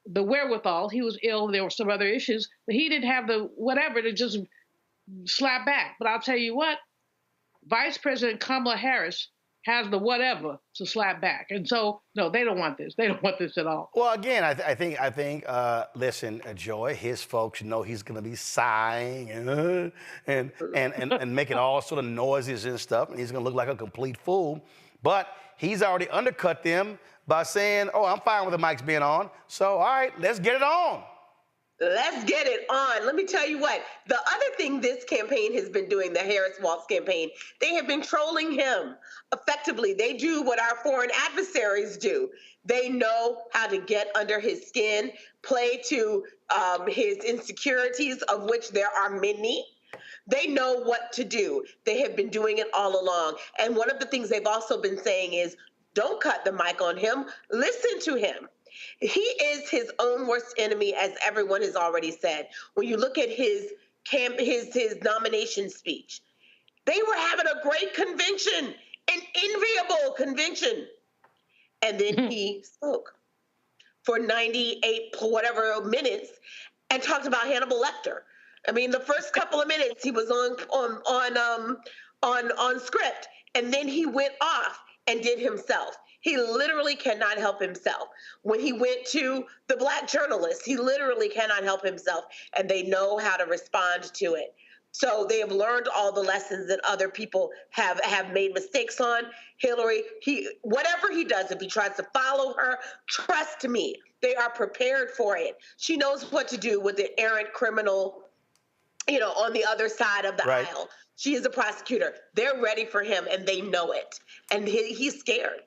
the wherewithal. He was ill. There were some other issues, but he didn't have the whatever to just slap back. But I'll tell you what, Vice President Kamala Harris has the whatever to slap back. And so, no, they don't want this. They don't want this at all. Well, again, I think. Listen, Joy, his folks know he's going to be sighing and making all sort of noises and stuff, and he's going to look like a complete fool. But he's already undercut them by saying, oh, I'm fine with the mics being on. So, all right, let's get it on. Let's get it on. Let me tell you what, the other thing this campaign has been doing, the Harris-Walz campaign, they have been trolling him effectively. They do what our foreign adversaries do. They know how to get under his skin, play to his insecurities, of which there are many. They know what to do. They have been doing it all along. And one of the things they've also been saying is, don't cut the mic on him. Listen to him. He is his own worst enemy, as everyone has already said. When you look at his nomination speech, they were having a great convention, an enviable convention. And then he spoke for 98 whatever minutes and talked about Hannibal Lecter. I mean, the first couple of minutes he was on script, and then he went off and did himself. He literally cannot help himself. When he went to the Black journalist, he literally cannot help himself, and they know how to respond to it. So they have learned all the lessons that other people have made mistakes on. Hillary, whatever he does, if he tries to follow her, trust me, they are prepared for it. She knows what to do with the errant criminal, on the other side of the aisle. She is a prosecutor. They're ready for him, and they know it. And he's scared.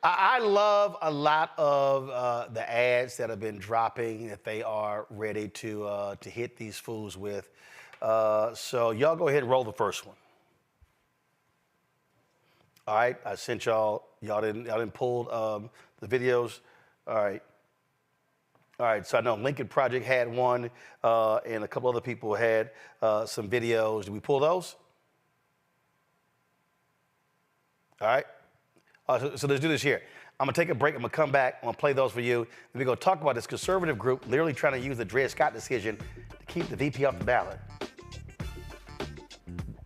I love a lot of the ads that have been dropping that they are ready to hit these fools with. So y'all go ahead and roll the first one. All right, I sent y'all didn't pull the videos. All right, so I know Lincoln Project had one, and a couple other people had some videos. Did we pull those? All right. So let's do this here. I'm going to take a break. I'm going to come back. I'm going to play those for you. Then we're going to talk about this conservative group literally trying to use the Dred Scott decision to keep the VP off the ballot.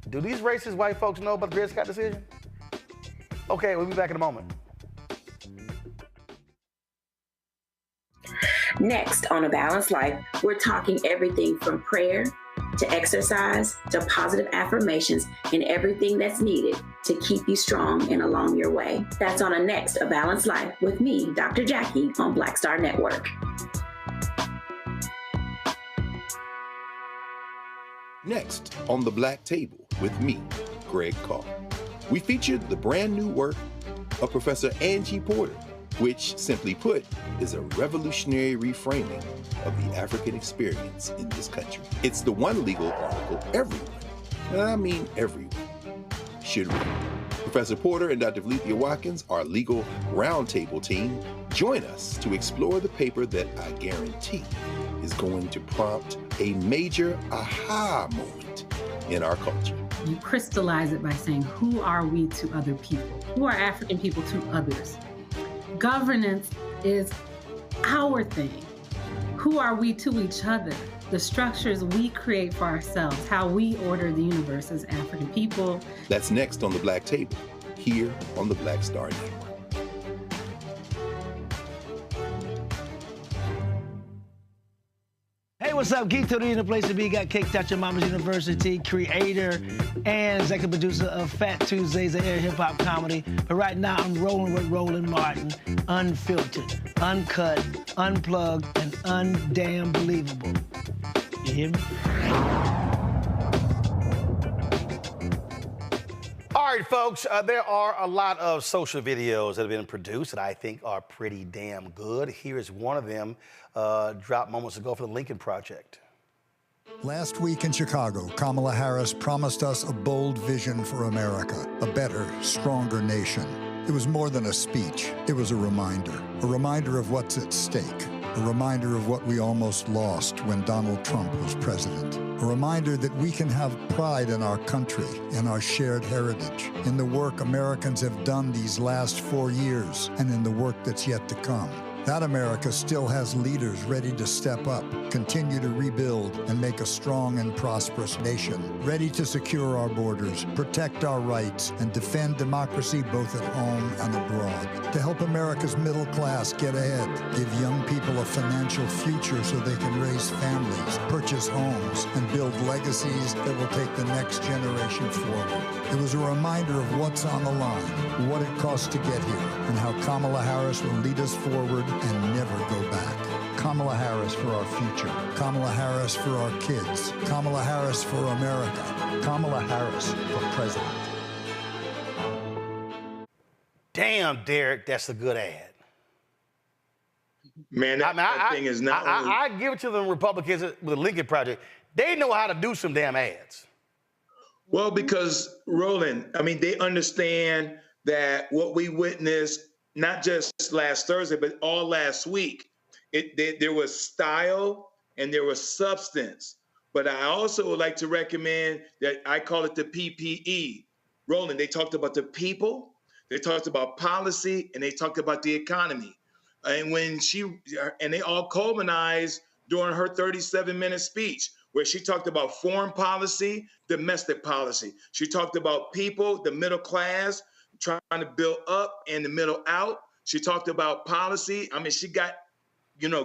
Do these racist white folks know about the Dred Scott decision? Okay, we'll be back in a moment. Next on A Balanced Life, we're talking everything from prayer to exercise to positive affirmations and everything that's needed to keep you strong and along your way. That's on a next A Balanced Life with me, Dr. Jackie, on Black Star Network. Next on The Black Table with me, Greg Carr. We featured the brand new work of Professor Angie Porter, which, simply put, is a revolutionary reframing of the African experience in this country. It's the one legal article everyone, and I mean everyone, should read. Professor Porter and Dr. Valencia Watkins, our legal roundtable team, join us to explore the paper that I guarantee is going to prompt a major aha moment in our culture. You crystallize it by saying, who are we to other people? Who are African people to others? Governance is our thing. Who are we to each other? The structures we create for ourselves, how we order the universe as African people. That's next on The Black Table, here on the Black Star Network. Hey, what's up? Geek Tony in the place to be. Got Kicked Out Your Mama's University, creator and executive producer of Fat Tuesdays, an air hip-hop comedy. But right now, I'm rolling with Roland Martin, unfiltered, uncut, unplugged, and undamn believable. You hear me? All right, folks, there are a lot of social videos that have been produced that I think are pretty damn good. Here's one of them dropped moments ago for the Lincoln Project. Last week in Chicago, Kamala Harris promised us a bold vision for America, a better, stronger nation. It was more than a speech. It was a reminder of what's at stake, a reminder of what we almost lost when Donald Trump was president, a reminder that we can have pride in our country, in our shared heritage, in the work Americans have done these last 4 years, and in the work that's yet to come. That America still has leaders ready to step up, continue to rebuild, and make a strong and prosperous nation, ready to secure our borders, protect our rights, and defend democracy both at home and abroad. To help America's middle class get ahead, give young people a financial future so they can raise families, purchase homes, and build legacies that will take the next generation forward. It was a reminder of what's on the line, what it costs to get here, and how Kamala Harris will lead us forward and never go back. Kamala Harris for our future. Kamala Harris for our kids. Kamala Harris for America. Kamala Harris for president. Damn, Derek, that's a good ad. Man, that thing is not only... I give it to the Republicans with the Lincoln Project. They know how to do some damn ads. Well, because Roland, I mean, they understand that what we witnessed, not just last Thursday, but all last week, there was style and there was substance. But I also would like to recommend that I call it the PPE. Roland, they talked about the people, they talked about policy, and they talked about the economy. And they all culminized during her 37-minute speech, where she talked about foreign policy, domestic policy. She talked about people, the middle class, trying to build up and the middle out. She talked about policy. I mean, she got,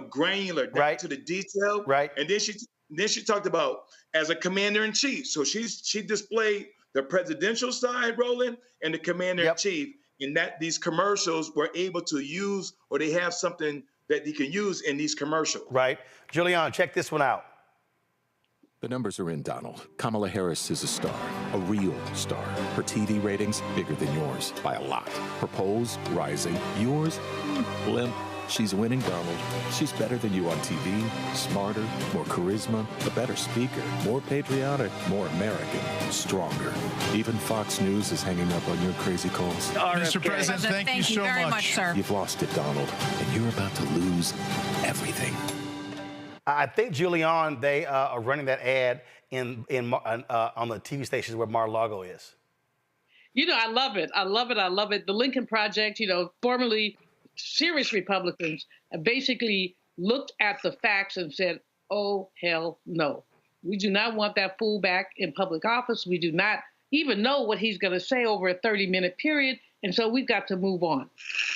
granular down to the detail. Right. And then she talked about as a commander in chief. So she displayed the presidential side, Roland, and the commander in chief. In that these commercials were able to use, or they have something that they can use in these commercials. Right. Julian, check this one out. The numbers are in, Donald. Kamala Harris is a star, a real star. Her TV ratings bigger than yours by a lot. Her polls rising. Yours, limp. She's winning, Donald. She's better than you on TV, smarter, more charisma, a better speaker, more patriotic, more American, stronger. Even Fox News is hanging up on your crazy calls. Mr. President, thank you so very much, sir. You've lost it, Donald, and you're about to lose everything. I think, Julian, they are running that ad on the TV stations where Mar-a-Lago is. I love it. I love it. I love it. The Lincoln Project, formerly serious Republicans, basically looked at the facts and said, oh, hell no. We do not want that fool back in public office. We do not even know what he's going to say over a 30-minute period. And so we've got to move on.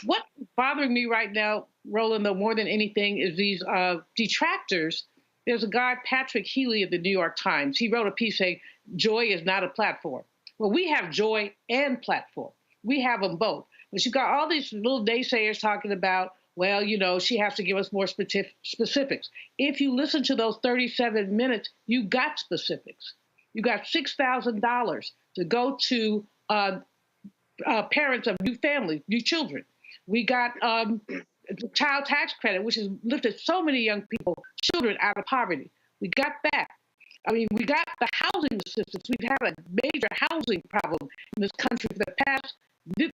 What's bothering me right now, Roland, though, more than anything, is these detractors. There's a guy, Patrick Healy of the New York Times. He wrote a piece saying, joy is not a platform. Well, we have joy and platform. We have them both. But you got all these little naysayers talking about, well, she has to give us more specifics. If you listen to those 37 minutes, you got specifics. You got $6,000 to go to parents of new families, new children. We got child tax credit, which has lifted so many young people, children out of poverty. We got that. I mean, we got the housing assistance. We've had a major housing problem in this country for the past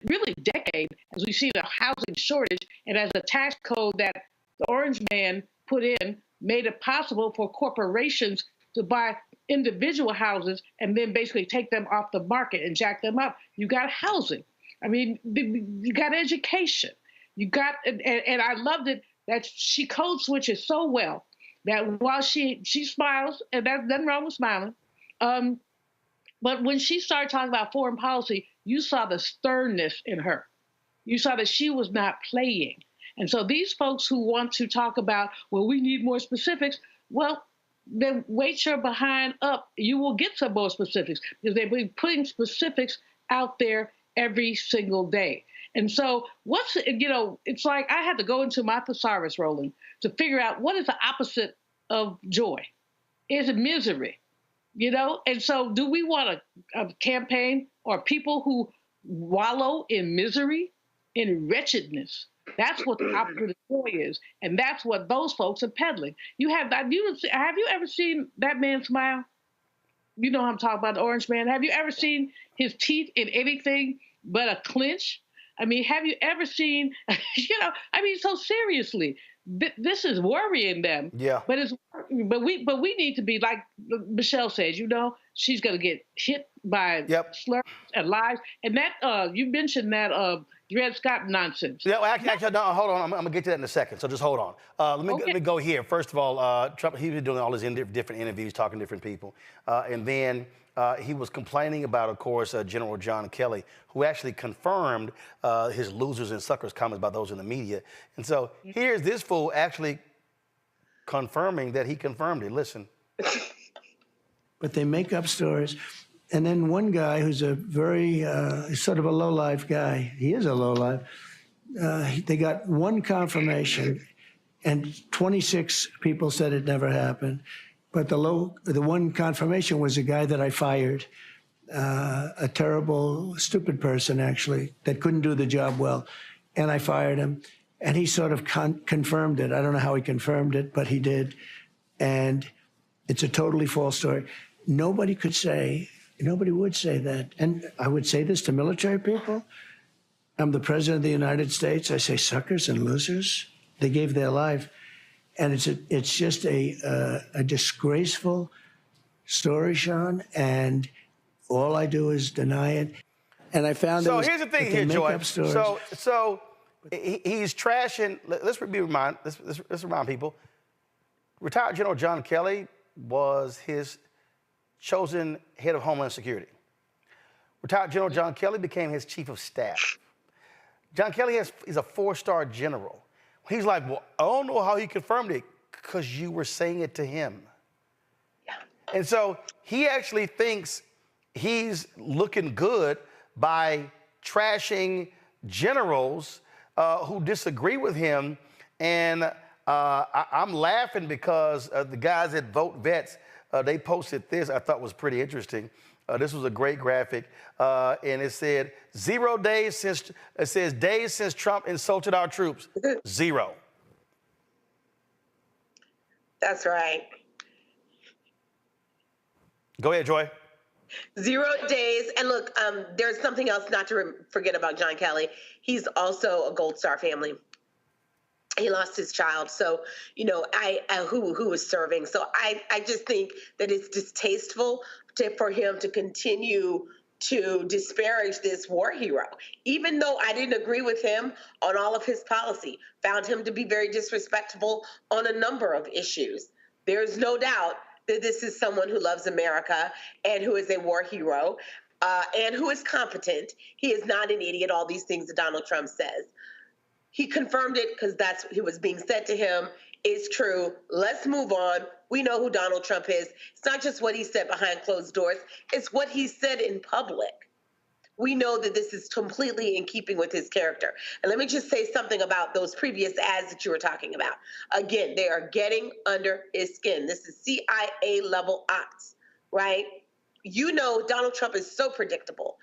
really decade, as we see the housing shortage, and as the tax code that the orange man put in made it possible for corporations to buy individual houses and then basically take them off the market and jack them up. You got housing. I mean, you got education. You got, and I loved it that she code switches so well that while she smiles, and there's nothing wrong with smiling, but when she started talking about foreign policy, you saw the sternness in her. You saw that she was not playing. And so these folks who want to talk about, well, we need more specifics, well, then wait your behind up. You will get some more specifics because they've been putting specifics out there every single day. And so it's like I had to go into my thesaurus, Roland, to figure out what is the opposite of joy. Is it misery? And so do we want a campaign or people who wallow in misery, in wretchedness? That's what the opposite of joy is. And that's what those folks are peddling. Have you ever seen that man smile? You know what I'm talking about, the orange man. Have you ever seen his teeth in anything but a clench? I mean, have you ever seen, so seriously, this is worrying them. Yeah. But we need to be, like Michelle says, she's going to get hit by slurs and lies. And that, you mentioned that Dred Scott nonsense. Yeah, well, actually, no, hold on. I'm going to get to that in a second, so just hold on. Let me go here. First of all, Trump, he was doing all his different interviews, talking to different people. And then he was complaining about, of course, General John Kelly, who actually confirmed his losers and suckers comments about those in the media. And so here's this fool actually confirming that he confirmed it. Listen. But they make up stories. And then one guy who's a very sort of a low-life guy, he is a low-life, they got one confirmation, and 26 people said it never happened. But the one confirmation was a guy that I fired, a terrible, stupid person, actually, that couldn't do the job well. And I fired him. And he sort of confirmed it. I don't know how he confirmed it, but he did. And it's a totally false story. Nobody could say Nobody would say that. And I would say this to military people. I'm the president of the United States. I say suckers and losers. They gave their life. And it's just a disgraceful story, Sean. And all I do is deny it. And I found so here's the thing here, Joy. So he's trashing. Let's remind people. Retired General John Kelly was his chosen head of Homeland Security. Retired General John Kelly became his chief of staff. John Kelly is a 4-star general. He's like, well, I don't know how he confirmed it, because you were saying it to him. Yeah. And so he actually thinks he's looking good by trashing generals who disagree with him. And I'm laughing because the guys at Vote Vets, they posted this I thought was pretty interesting. This was a great graphic, and it said, days since Trump insulted our troops. 0. That's right. Go ahead, Joy. 0 days. And look, there's something else not to forget about John Kelly. He's also a Gold Star family. He lost his child. So, who was serving. So I just think that it's distasteful for him to continue to disparage this war hero, even though I didn't agree with him on all of his policy, found him to be very disrespectful on a number of issues. There's no doubt that this is someone who loves America and who is a war hero and who is competent. He is not an idiot, all these things that Donald Trump says. He confirmed it because that's what was being said to him. It's true. Let's move on. We know who Donald Trump is. It's not just what he said behind closed doors. It's what he said in public. We know that this is completely in keeping with his character. And let me just say something about those previous ads that you were talking about. Again, they are getting under his skin. This is CIA level ops, right? You know, Donald Trump is so predictable.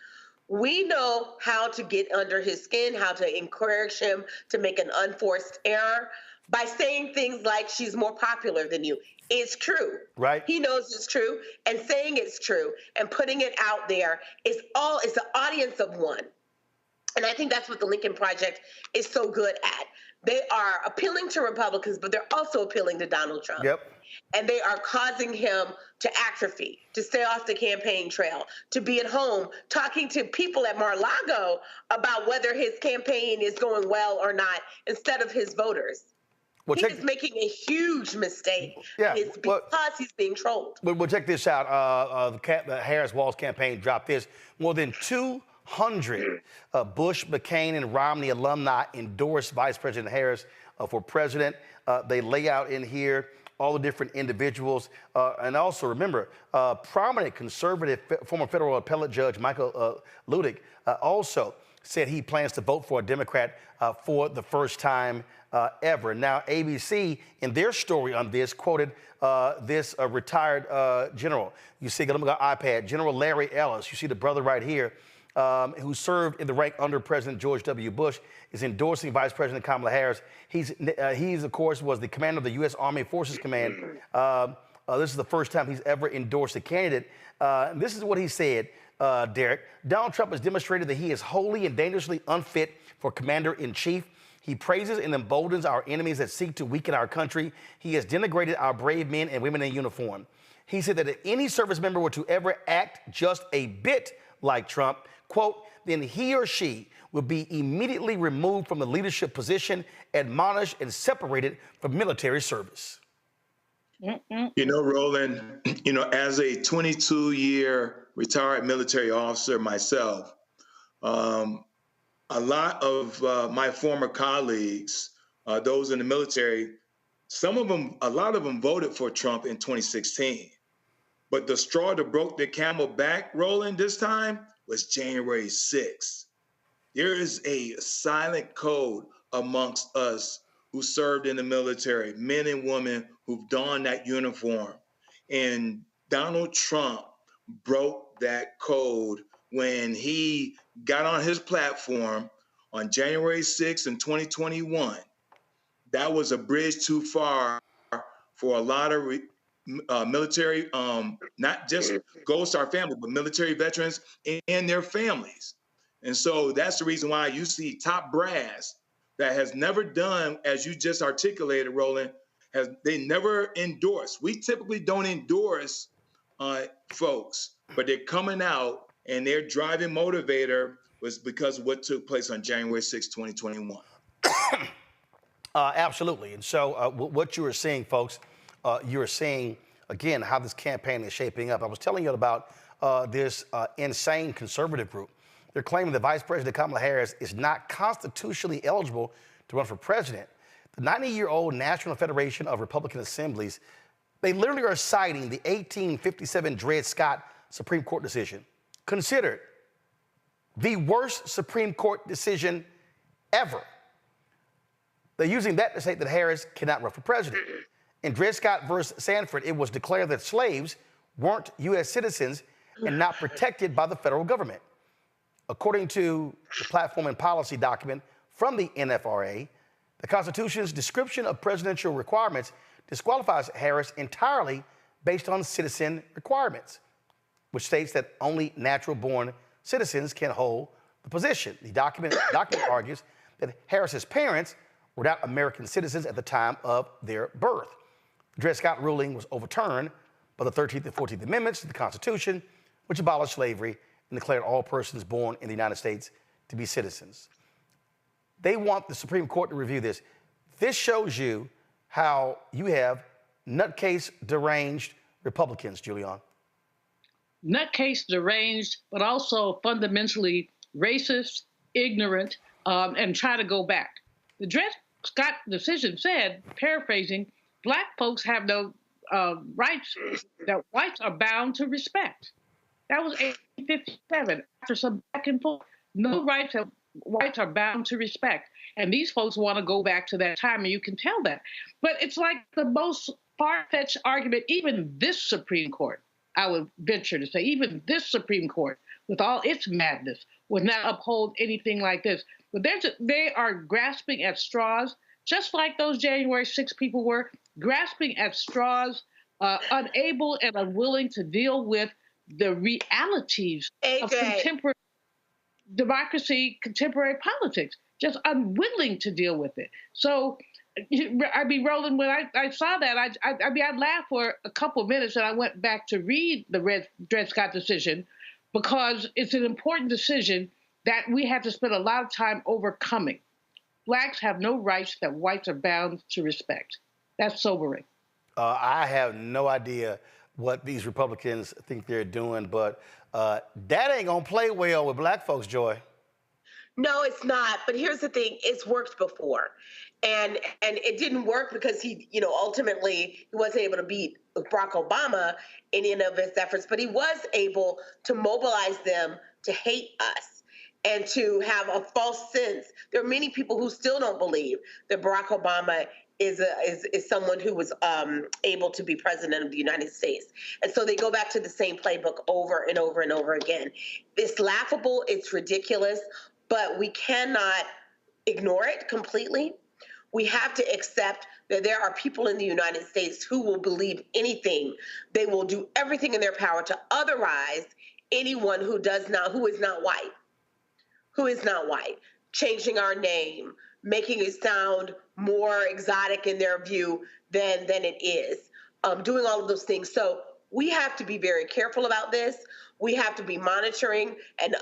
We know how to get under his skin, how to encourage him to make an unforced error by saying things like, she's more popular than you. It's true. Right. He knows it's true, and saying it's true and putting it out there is it's an audience of one. And I think that's what the Lincoln Project is so good at. They are appealing to Republicans, but they're also appealing to Donald Trump. Yep. And they are causing him to atrophy, to stay off the campaign trail, to be at home talking to people at Mar-a-Lago about whether his campaign is going well or not, instead of his voters. Well, he is making a huge mistake. Yeah, it's because he's being trolled. We'll check this out. The Harris-Walz campaign dropped this. More than 200 Bush, McCain, and Romney alumni endorsed Vice President Harris for president. They lay out in here all the different individuals. And also, remember, prominent conservative former federal appellate judge Michael Ludick also said he plans to vote for a Democrat for the first time ever. Now, ABC, in their story on this, quoted this retired general. You see, let me go iPad, General Larry Ellis. You see the brother right here, who served in the rank under President George W. Bush, is endorsing Vice President Kamala Harris. He's of course, was the commander of the U.S. Army Forces Command. This is the first time he's ever endorsed a candidate. This is what he said, Derek. Donald Trump has demonstrated that he is wholly and dangerously unfit for commander-in-chief. He praises and emboldens our enemies that seek to weaken our country. He has denigrated our brave men and women in uniform. He said that if any service member were to ever act just a bit like Trump, quote, then he or she would be immediately removed from the leadership position, admonished, and separated from military service. You know, Roland, as a 22-year retired military officer myself, a lot of my former colleagues, those in the military, a lot of them voted for Trump in 2016. But the straw that broke the camel back, Roland, this time was January 6th. There is a silent code amongst us who served in the military, men and women who've donned that uniform. And Donald Trump broke that code when he got on his platform on January 6th in 2021. That was a bridge too far for a lot of military, not just Gold Star family, but military veterans and their families. And so that's the reason why you see top brass that has never done, as you just articulated, Roland, they never endorse. We typically don't endorse folks, but they're coming out and their driving motivator was because of what took place on January 6, 2021. Absolutely. And so what you are seeing, folks, you are seeing, again, how this campaign is shaping up. I was telling you about this insane conservative group. They're claiming that Vice President Kamala Harris is not constitutionally eligible to run for president. The 90-year-old National Federation of Republican Assemblies, they literally are citing the 1857 Dred Scott Supreme Court decision, considered the worst Supreme Court decision ever. They're using that to say that Harris cannot run for president. In Dred Scott versus Sanford, it was declared that slaves weren't U.S. citizens and not protected by the federal government. According to the platform and policy document from the NFRA, the Constitution's description of presidential requirements disqualifies Harris entirely based on citizen requirements, which states that only natural-born citizens can hold the position. The document argues that Harris's parents were not American citizens at the time of their birth. The Dred Scott ruling was overturned by the 13th and 14th Amendments to the Constitution, which abolished slavery and declared all persons born in the United States to be citizens. They want the Supreme Court to review this. This shows you how you have nutcase deranged Republicans, Julian. Nutcase deranged, but also fundamentally racist, ignorant, and try to go back. The Dred Scott decision said, paraphrasing, Black folks have no rights that whites are bound to respect. That was 1857. After some back and forth, no rights that whites are bound to respect. And these folks want to go back to that time, and you can tell that. But it's like the most far-fetched argument, even this Supreme Court, I would venture to say, even this Supreme Court, with all its madness, would not uphold anything like this. But they are grasping at straws, just like those January 6 people were, grasping at straws, unable and unwilling to deal with the realities of contemporary democracy, contemporary politics, just unwilling to deal with it. So, I mean, Roland, when I saw that, I laughed for a couple of minutes and I went back to read the Dred Scott decision because it's an important decision that we had to spend a lot of time overcoming. Blacks have no rights that whites are bound to respect. That's sobering. I have no idea what these Republicans think they're doing, but that ain't gonna play well with Black folks, Joy. No, it's not. But here's the thing: it's worked before, and it didn't work because he, ultimately he wasn't able to beat Barack Obama in any of his efforts. But he was able to mobilize them to hate us and to have a false sense. There are many people who still don't believe that Barack Obama is someone who was able to be president of the United States. And so they go back to the same playbook over and over and over again. It's laughable, it's ridiculous, but we cannot ignore it completely. We have to accept that there are people in the United States who will believe anything. They will do everything in their power to otherize anyone who is not white, changing our name, making it sound more exotic in their view than it is, doing all of those things. So we have to be very careful about this. We have to be monitoring and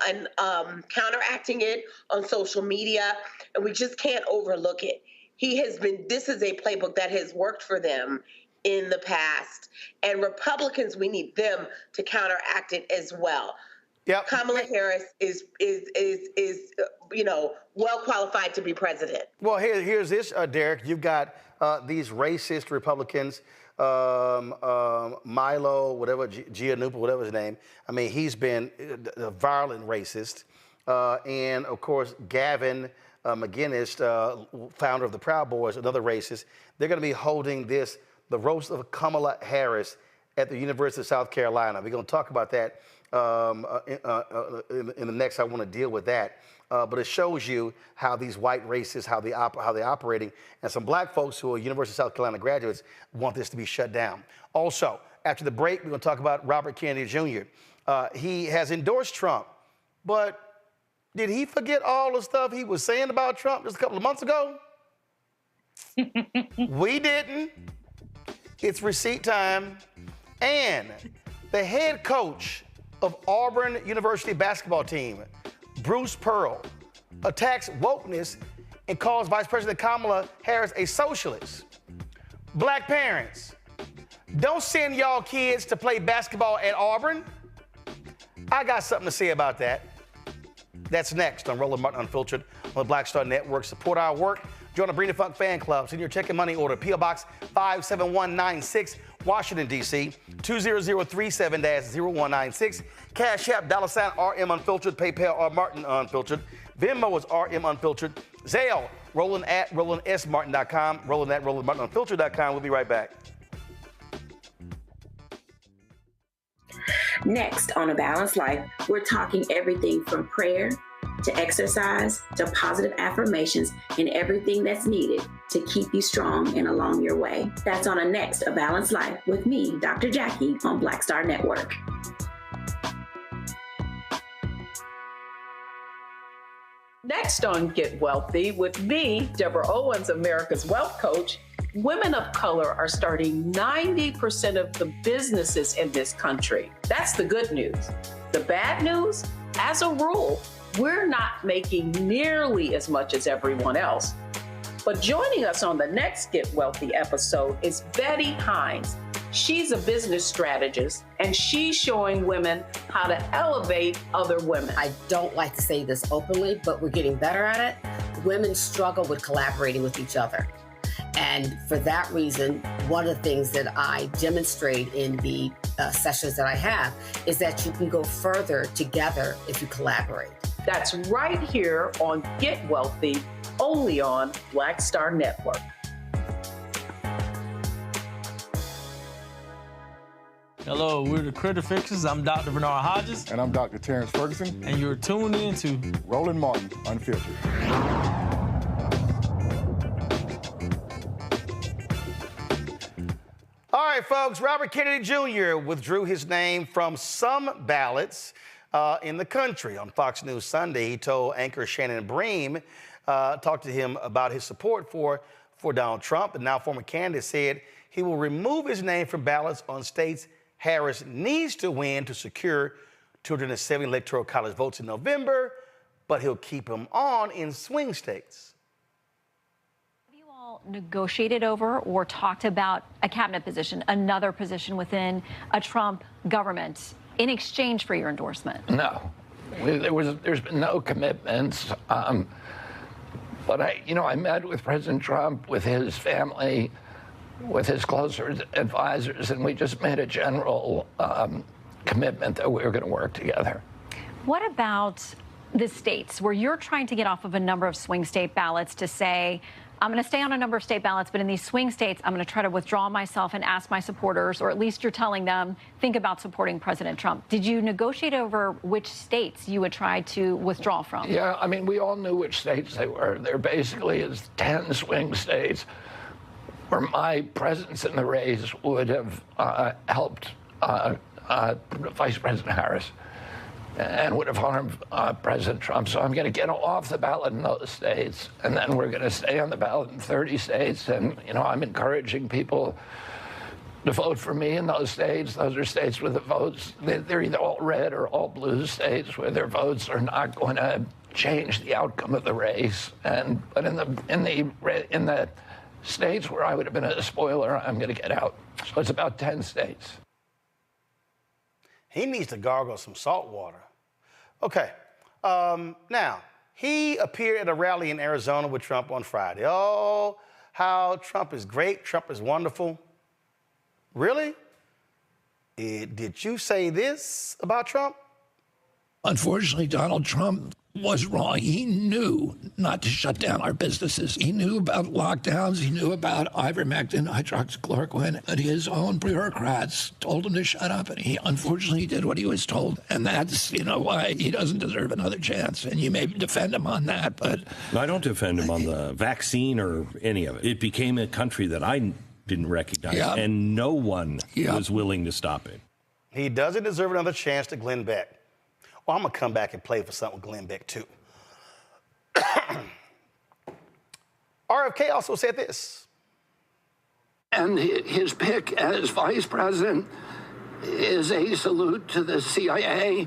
counteracting it on social media, and we just can't overlook it. This is a playbook that has worked for them in the past, and Republicans, we need them to counteract it as well. Yep. Kamala Harris is well qualified to be president. Well, here's this, Derek. You've got these racist Republicans, Milo, Giannupa, whatever his name. I mean, he's been a violent racist. And, of course, Gavin McInnes, founder of the Proud Boys, another racist. They're going to be holding the roast of Kamala Harris at the University of South Carolina. We're going to talk about that in the next, I want to deal with that. But it shows you how these white racists, how they're operating, and some black folks who are University of South Carolina graduates want this to be shut down. Also, after the break, we're going to talk about Robert Kennedy Jr. He has endorsed Trump, but did he forget all the stuff he was saying about Trump just a couple of months ago? We didn't. It's receipt time. And the head coach of Auburn University basketball team, Bruce Pearl, attacks wokeness and calls Vice President Kamala Harris a socialist. Black parents, don't send y'all kids to play basketball at Auburn. I got something to say about that. That's next on Roland Martin Unfiltered on the Black Star Network. Support our work. Join the Breonna Funk fan club. Send your check and money order. P.O. Box 57196, Washington, D.C. 20037-0196. Cash App, $RM Unfiltered. PayPal, R Martin Unfiltered. Venmo is RM Unfiltered. Zelle, Roland at RolandSMartin.com. Roland at RolandMartinUnfiltered.com. We'll be right back. Next on A Balanced Life, we're talking everything from prayer to exercise to positive affirmations and everything that's needed to keep you strong and along your way. That's on a next A Balanced Life with me, Dr. Jackie, on Black Star Network. Next on Get Wealthy with me, Deborah Owens, America's Wealth Coach. Women of color are starting 90% of the businesses in this country. That's the good news. The bad news, as a rule, we're not making nearly as much as everyone else. But joining us on the next Get Wealthy episode is Betty Hines. She's a business strategist, and she's showing women how to elevate other women. I don't like to say this openly, but we're getting better at it. Women struggle with collaborating with each other. And for that reason, one of the things that I demonstrate in the sessions that I have is that you can go further together if you collaborate. That's right here on Get Wealthy, only on Black Star Network. Hello, we're the Critter Fixers. I'm Dr. Bernard Hodges. And I'm Dr. Terrence Ferguson. And you're tuned in to Roland Martin Unfiltered. All right, folks, Robert Kennedy Jr. withdrew his name from some ballots in the country. On Fox News Sunday, he told anchor Shannon Bream, talked to him about his support for Donald Trump. And now former candidate said he will remove his name from ballots on states Harris needs to win to secure 270 electoral college votes in November, but he'll keep him on in swing states. Negotiated over or talked about a cabinet position, another position within a Trump government in exchange for your endorsement? No, there's been no commitments. But I met with President Trump, with his family, with his closer advisors, and we just made a general commitment that we were going to work together. What about the states where you're trying to get off of a number of swing state ballots to say, I'm going to stay on a number of state ballots, but in these swing states, I'm going to try to withdraw myself and ask my supporters, or at least you're telling them, think about supporting President Trump. Did you negotiate over which states you would try to withdraw from? Yeah, I mean, we all knew which states they were. There basically is 10 swing states where my presence in the race would have helped Vice President Harris and would have harmed President Trump. So I'm going to get off the ballot in those states, and then we're going to stay on the ballot in 30 states. And, I'm encouraging people to vote for me in those states. Those are states with the votes. They're either all red or all blue states where their votes are not going to change the outcome of the race. But in the states where I would have been a spoiler, I'm going to get out. So it's about 10 states. He needs to gargle some salt water. Okay, now, he appeared at a rally in Arizona with Trump on Friday. Oh, how Trump is great, Trump is wonderful. Really? Did you say this about Trump? Unfortunately, Donald Trump was wrong. He knew not to shut down our businesses. He knew about lockdowns. He knew about ivermectin, hydroxychloroquine, but his own bureaucrats told him to shut up, and he unfortunately did what he was told. And that's, why he doesn't deserve another chance. And you may defend him on that, but... I don't defend him on the vaccine or any of it. It became a country that I didn't recognize, and no one was willing to stop it. He doesn't deserve another chance to Glenn Beck. Well, I'm going to come back and play for something with Glenn Beck, too. RFK also said this. And his pick as vice president is a salute to the CIA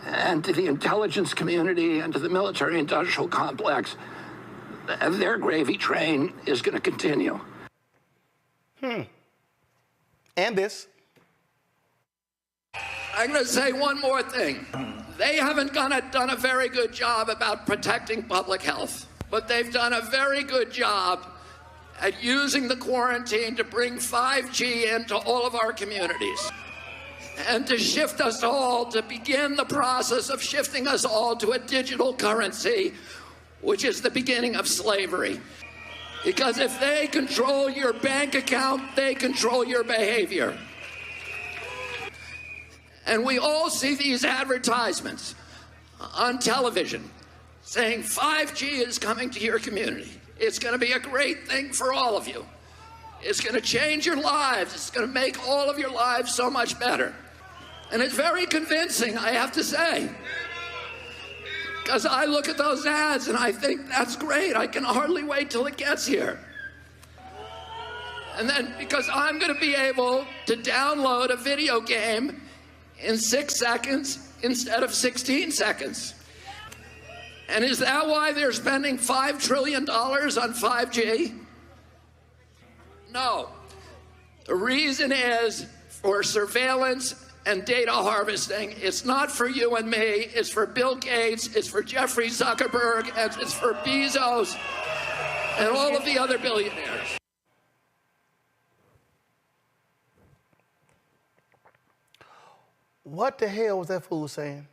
and to the intelligence community and to the military-industrial complex. Their gravy train is going to continue. And this. I'm going to say one more thing. They haven't done a very good job about protecting public health, but they've done a very good job at using the quarantine to bring 5G into all of our communities and to shift us all, to begin the process of shifting us all to a digital currency, which is the beginning of slavery. Because if they control your bank account, they control your behavior. And we all see these advertisements on television saying 5G is coming to your community. It's going to be a great thing for all of you. It's going to change your lives. It's going to make all of your lives so much better. And it's very convincing, I have to say. Because I look at those ads and I think, that's great. I can hardly wait till it gets here. And then because I'm going to be able to download a video game in 6 seconds instead of 16 seconds. And is that why they're spending $5 trillion on 5G? No. The reason is for surveillance and data harvesting. It's not for you and me. It's for Bill Gates. It's for Jeffrey Zuckerberg. And it's for Bezos and all of the other billionaires. What the hell was that fool saying?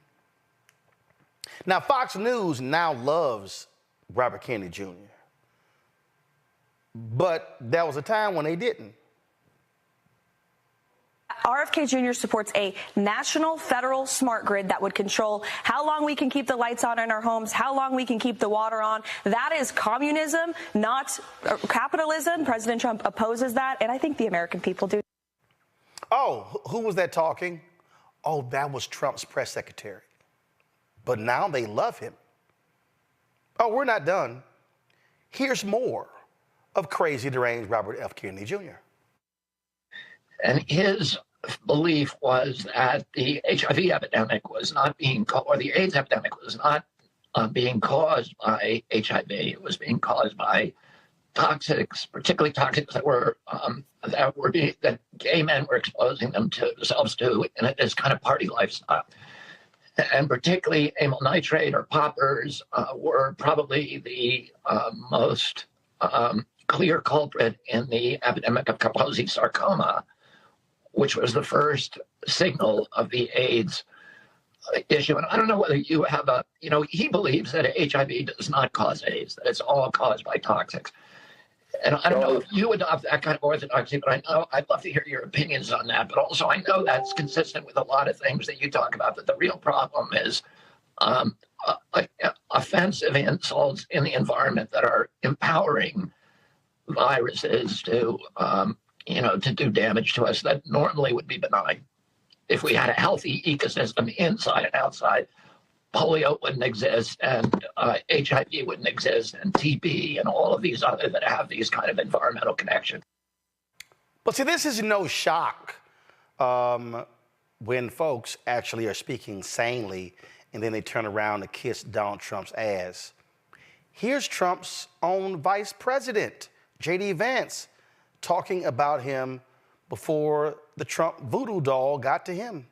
Now, Fox News now loves Robert Kennedy Jr. But there was a time when they didn't. RFK Jr. supports a national federal smart grid that would control how long we can keep the lights on in our homes, how long we can keep the water on. That is communism, not capitalism. President Trump opposes that, and I think the American people do. Oh, who was that talking? Oh, that was Trump's press secretary. But now they love him. Oh, we're not done. Here's more of crazy, deranged Robert F. Kennedy Jr. And his belief was that the HIV epidemic was not being caused, or the AIDS epidemic was not being caused by HIV. It was being caused by toxics, particularly toxics that gay men were exposing themselves to in this kind of party lifestyle. And particularly amyl nitrate or poppers were probably the most clear culprit in the epidemic of Kaposi sarcoma, which was the first signal of the AIDS issue. And I don't know whether you have he believes that HIV does not cause AIDS, that it's all caused by toxics. And I don't know if you adopt that kind of orthodoxy, but I know I'd love to hear your opinions on that. But also I know that's consistent with a lot of things that you talk about, that the real problem is offensive insults in the environment that are empowering viruses to do damage to us that normally would be benign. If we had a healthy ecosystem inside and outside, polio wouldn't exist, and HIV wouldn't exist, and TB, and all of these other that have these kind of environmental connections. But see, this is no shock when folks actually are speaking sanely and then they turn around and kiss Donald Trump's ass. Here's Trump's own vice president, J.D. Vance, talking about him before the Trump voodoo doll got to him.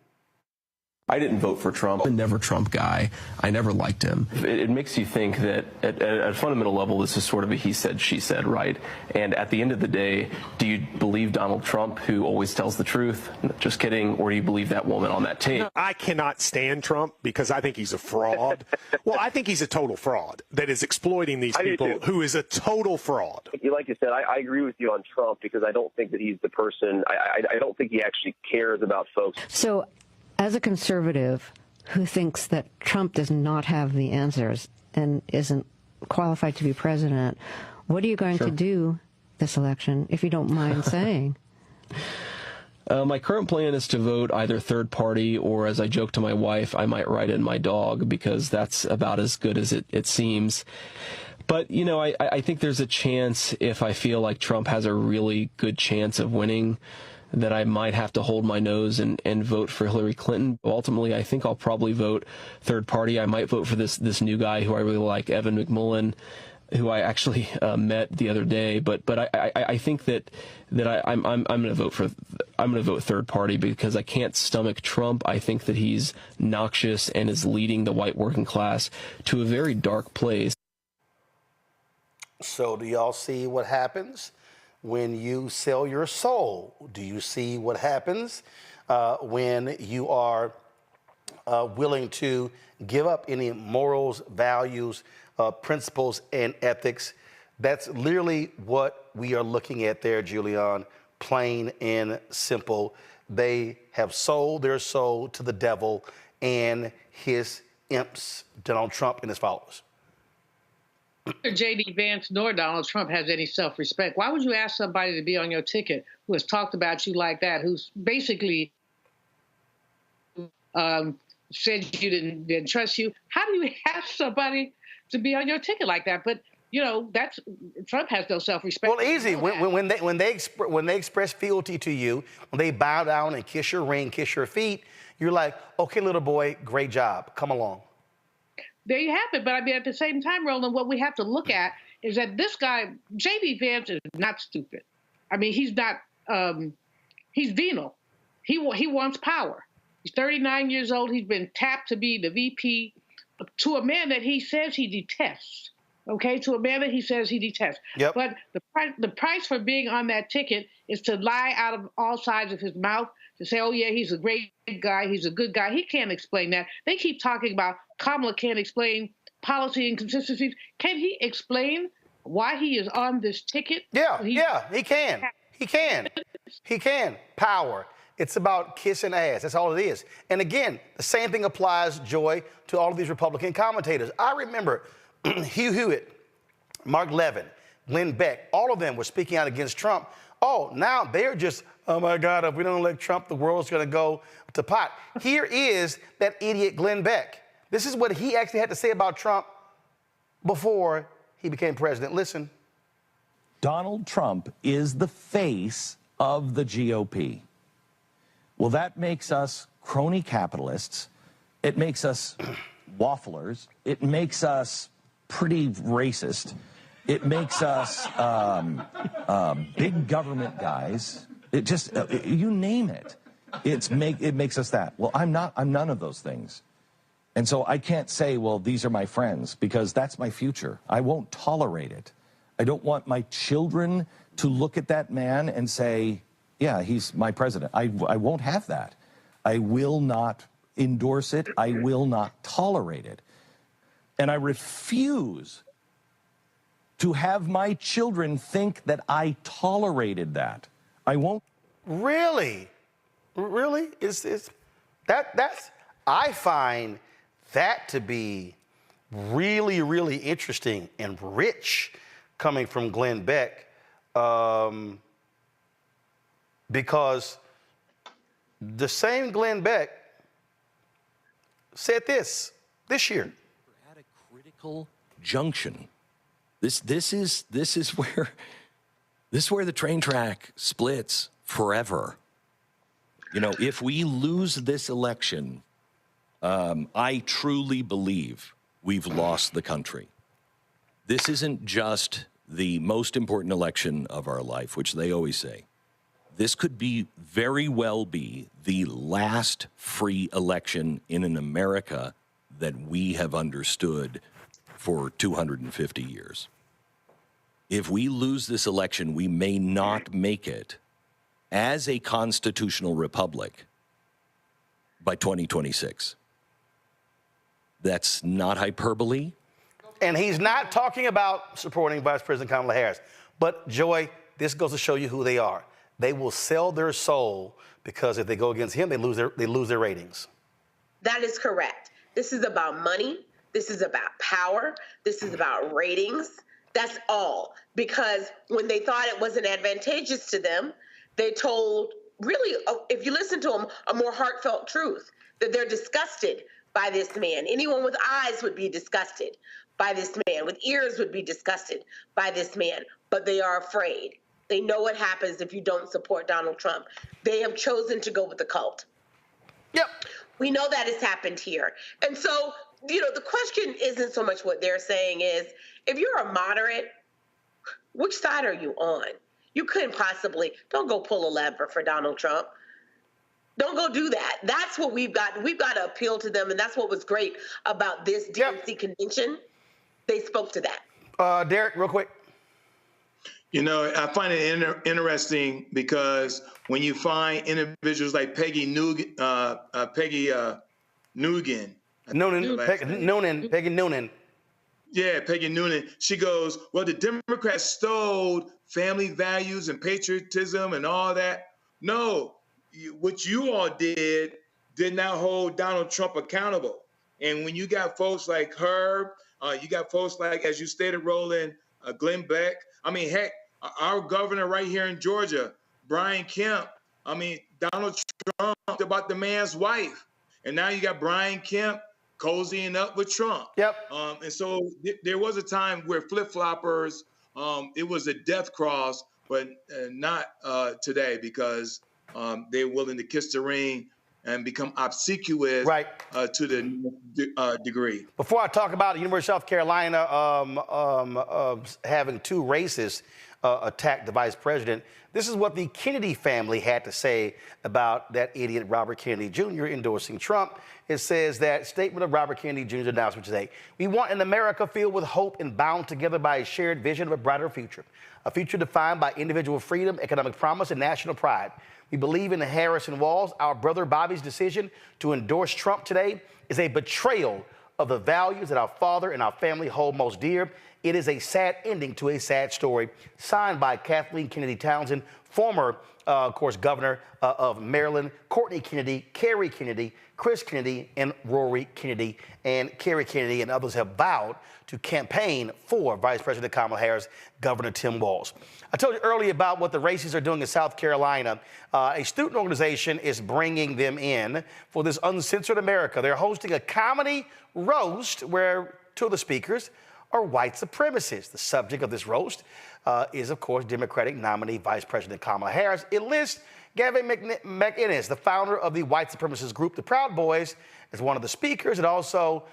I didn't vote for Trump. I'm never a Trump guy. I never liked him. It makes you think that at a fundamental level, this is sort of a he said, she said, right? And at the end of the day, do you believe Donald Trump, who always tells the truth? Just kidding. Or do you believe that woman on that tape? I cannot stand Trump because I think he's a fraud. Well, I think he's a total fraud that is exploiting these people, who is a total fraud. Like you said, I agree with you on Trump because I don't think that he's the person. I don't think he actually cares about folks. So, as a conservative who thinks that Trump does not have the answers and isn't qualified to be president, what are you going to do this election, if you don't mind saying? My current plan is to vote either third party, or as I joke to my wife, I might write in my dog, because that's about as good as it seems. But, you know, I think there's a chance, if I feel like Trump has a really good chance of winning, that I might have to hold my nose and vote for Hillary Clinton. Ultimately, I think I'll probably vote third party. I might vote for this new guy who I really like, Evan McMullin, who I actually met the other day. But I think that I'm going to vote third party because I can't stomach Trump. I think that he's noxious and is leading the white working class to a very dark place. So do y'all see what happens when you sell your soul? Do you see what happens when you are willing to give up any morals, values, principles, and ethics? That's literally what we are looking at there, Julian, plain and simple. They have sold their soul to the devil and his imps, Donald Trump and his followers. Neither J.D. Vance nor Donald Trump has any self-respect. Why would you ask somebody to be on your ticket who has talked about you like that, who's basically said you didn't trust you? How do you ask somebody to be on your ticket like that? But you know, Trump has no self-respect. Well, easy. When they express fealty to you, when they bow down and kiss your ring, kiss your feet, you're like, okay, little boy, great job, come along. There you have it. But I mean, at the same time, Roland, what we have to look at is that this guy, J.D. Vance, is not stupid. I mean, he's not, he's venal. He wants power. He's 39 years old. He's been tapped to be the VP to a man that he says he detests. Okay, to a man that he says he detests. Yep. But the price for being on that ticket is to lie out of all sides of his mouth, to say, oh, yeah, he's a great guy, he's a good guy. He can't explain that. They keep talking about Kamala can't explain policy inconsistencies. Can he explain why he is on this ticket? Yeah, he can. He can. Power. It's about kissing ass. That's all it is. And again, the same thing applies, Joy, to all of these Republican commentators. I remember Hugh Hewitt, Mark Levin, Glenn Beck, all of them were speaking out against Trump. Oh, now they're just, oh my God, if we don't elect Trump, the world's going to go to pot. Here is that idiot Glenn Beck. This is what he actually had to say about Trump before he became president. Listen. Donald Trump is the face of the GOP. Well, that makes us crony capitalists. It makes us wafflers. It makes us pretty racist. It makes us big government guys. It just, you name it. It makes us that. Well, I'm none of those things. And so I can't say, well, these are my friends, because that's my future. I won't tolerate it. I don't want my children to look at that man and say, yeah, he's my president. I won't have that. I will not endorse it. I will not tolerate it. And I refuse to have my children think that I tolerated that. I won't. Really? Really? I find that to be really, really interesting and rich coming from Glenn Beck, because the same Glenn Beck said this year. We're at a critical junction. This is where the train track splits forever. You know, if we lose this election, I truly believe we've lost the country. This isn't just the most important election of our life, which they always say. this could be very well be the last free election in an America that we have understood for 250 years. If we lose this election, we may not make it as a constitutional republic by 2026. That's not hyperbole. And he's not talking about supporting Vice President Kamala Harris. But, Joy, this goes to show you who they are. They will sell their soul because if they go against him, they lose their ratings. That is correct. This is about money. This is about power. This is about ratings. That's all. Because when they thought it wasn't advantageous to them, they told, really, if you listen to them, a more heartfelt truth, that they're disgusted by this man. Anyone with eyes would be disgusted by this man, with ears would be disgusted by this man, but they are afraid. They know what happens if you don't support Donald Trump. They have chosen to go with the cult. Yep. We know that has happened here. And so, the question isn't so much what they're saying is, if you're a moderate, which side are you on? You couldn't possibly, don't go pull a lever for Donald Trump. Don't go do that. That's what we've got. We've got to appeal to them, and that's what was great about this DNC convention. They spoke to that. Derek, real quick. I find it interesting because when you find individuals like Peggy Noonan. Yeah, Peggy Noonan. She goes, well, the Democrats stole family values and patriotism and all that. No, what you all did not hold Donald Trump accountable. And when you got folks like her, you got folks like, as you stated, Roland, Glenn Beck. I mean, heck, our governor right here in Georgia, Brian Kemp. I mean, Donald Trump talked about the man's wife. And now you got Brian Kemp cozying up with Trump. Yep. And so there was a time where flip-floppers, it was a death cross, but not today because they're willing to kiss the ring and become obsequious to the degree. Before I talk about the University of South Carolina having two racists attack the vice president, this is what the Kennedy family had to say about that idiot Robert Kennedy Jr. endorsing Trump. It says that statement of Robert Kennedy Jr.'s announcement today. We want an America filled with hope and bound together by a shared vision of a brighter future. A future defined by individual freedom, economic promise, and national pride. We believe in the Harris and Walls. Our brother Bobby's decision to endorse Trump today is a betrayal of the values that our father and our family hold most dear. It is a sad ending to a sad story. Signed by Kathleen Kennedy Townsend, former, of course, governor of Maryland, Courtney Kennedy, Kerry Kennedy, Chris Kennedy, and Rory Kennedy. And Kerry Kennedy and others have vowed to campaign for Vice President Kamala Harris, Governor Tim Walz. I told you earlier about what the racists are doing in South Carolina. A student organization is bringing them in for this Uncensored America. They're hosting a comedy roast where two of the speakers are white supremacists. The subject of this roast is, of course, Democratic nominee Vice President Kamala Harris. It lists Gavin McInnes, the founder of the white supremacist group, the Proud Boys, as one of the speakers. It also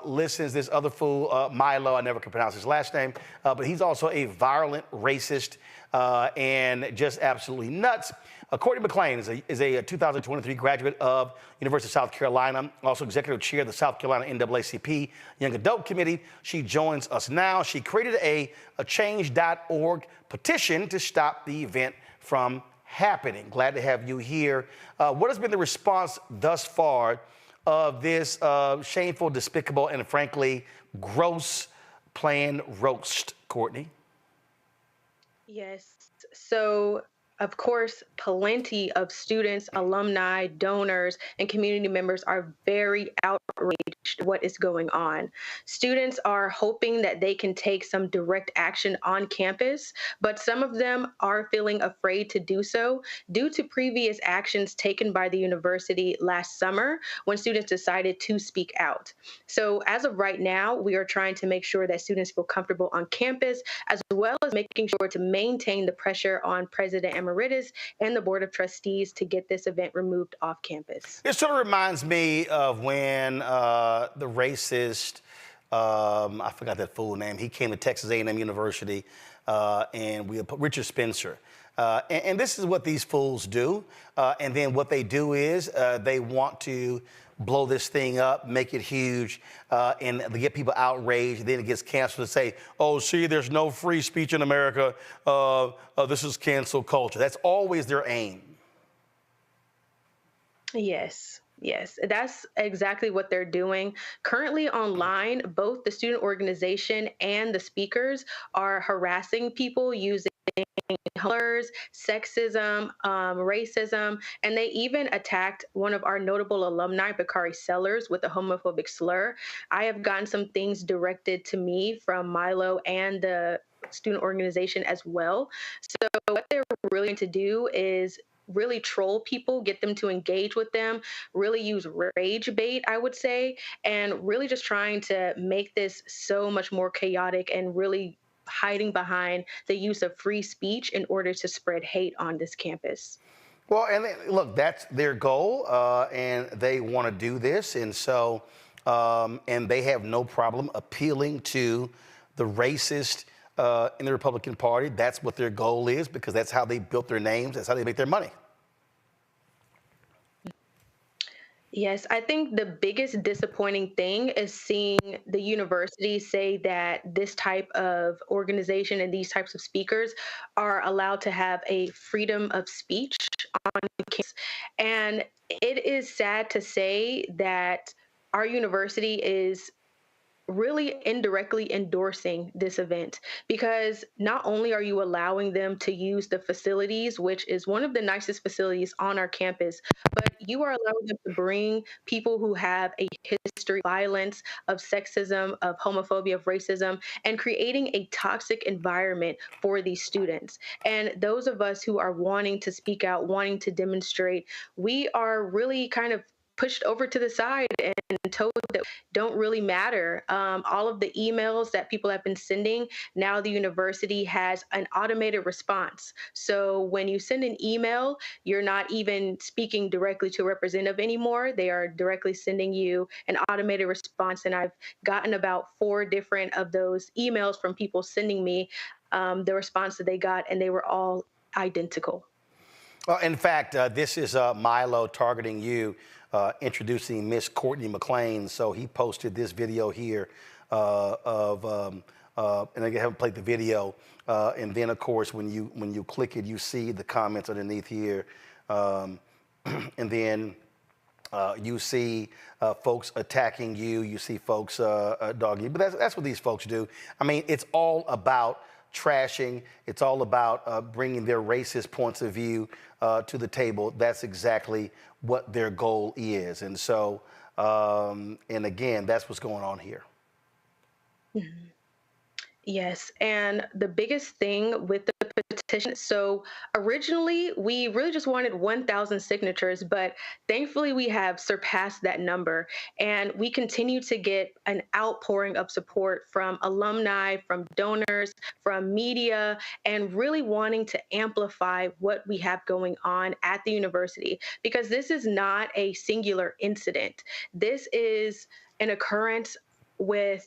listens this other fool, Milo, I never can pronounce his last name, but he's also a violent racist and just absolutely nuts. Courtney McLean is a 2023 graduate of University of South Carolina, also executive chair of the South Carolina NAACP Young Adult Committee. She joins us now. She created a change.org petition to stop the event from happening. Glad to have you here. What has been the response thus far of this shameful, despicable, and frankly, gross planned roast, Courtney? Yes. So, of course, plenty of students, alumni, donors, and community members are very outraged what is going on. Students are hoping that they can take some direct action on campus, but some of them are feeling afraid to do so due to previous actions taken by the university last summer when students decided to speak out. So as of right now, we are trying to make sure that students feel comfortable on campus, as well as making sure to maintain the pressure on President Emeritus and the Board of Trustees to get this event removed off campus. It sort of reminds me of when the racist, I forgot that fool name, he came to Texas A&M University, and we put Richard Spencer. And this is what these fools do. And then what they do is they want to blow this thing up, make it huge, and they get people outraged. Then it gets canceled to say, oh, see, there's no free speech in America. This is cancel culture. That's always their aim. Yes. Yes, that's exactly what they're doing. Currently online, both the student organization and the speakers are harassing people using slurs, sexism, racism, and they even attacked one of our notable alumni, Bakari Sellers, with a homophobic slur. I have gotten some things directed to me from Milo and the student organization as well. So what they're really going to do is really troll people, get them to engage with them, really use rage bait, I would say, and really just trying to make this so much more chaotic and really hiding behind the use of free speech in order to spread hate on this campus. Well, and look, that's their goal, and they want to do this. And so, and they have no problem appealing to the racist in the Republican Party. That's what their goal is, because that's how they built their names. That's how they make their money. Yes, I think the biggest disappointing thing is seeing the university say that this type of organization and these types of speakers are allowed to have a freedom of speech on campus. And it is sad to say that our university is really indirectly endorsing this event, because not only are you allowing them to use the facilities, which is one of the nicest facilities on our campus, but you are allowing them to bring people who have a history of violence, of sexism, of homophobia, of racism, and creating a toxic environment for these students. And those of us who are wanting to speak out, wanting to demonstrate, we are really kind of pushed over to the side and told that don't really matter. All of the emails that people have been sending, now the university has an automated response. So when you send an email, you're not even speaking directly to a representative anymore. They are directly sending you an automated response. And I've gotten about 4 different of those emails from people sending me the response that they got, and they were all identical. Well, in fact, this is Milo targeting you, introducing Miss Courtney McLean. So he posted this video here and I haven't played the video. And then, of course, when you click it, you see the comments underneath here. And then you see folks attacking you. You see folks dogging you. But that's what these folks do. I mean, it's all about trashing. It's all about bringing their racist points of view to the table. That's exactly what their goal is. And so, and again, that's what's going on here. Mm-hmm. Yes, and the biggest thing with the petition, so originally we really just wanted 1,000 signatures, but thankfully we have surpassed that number, and we continue to get an outpouring of support from alumni, from donors, from media, and really wanting to amplify what we have going on at the university, because this is not a singular incident. This is an occurrence with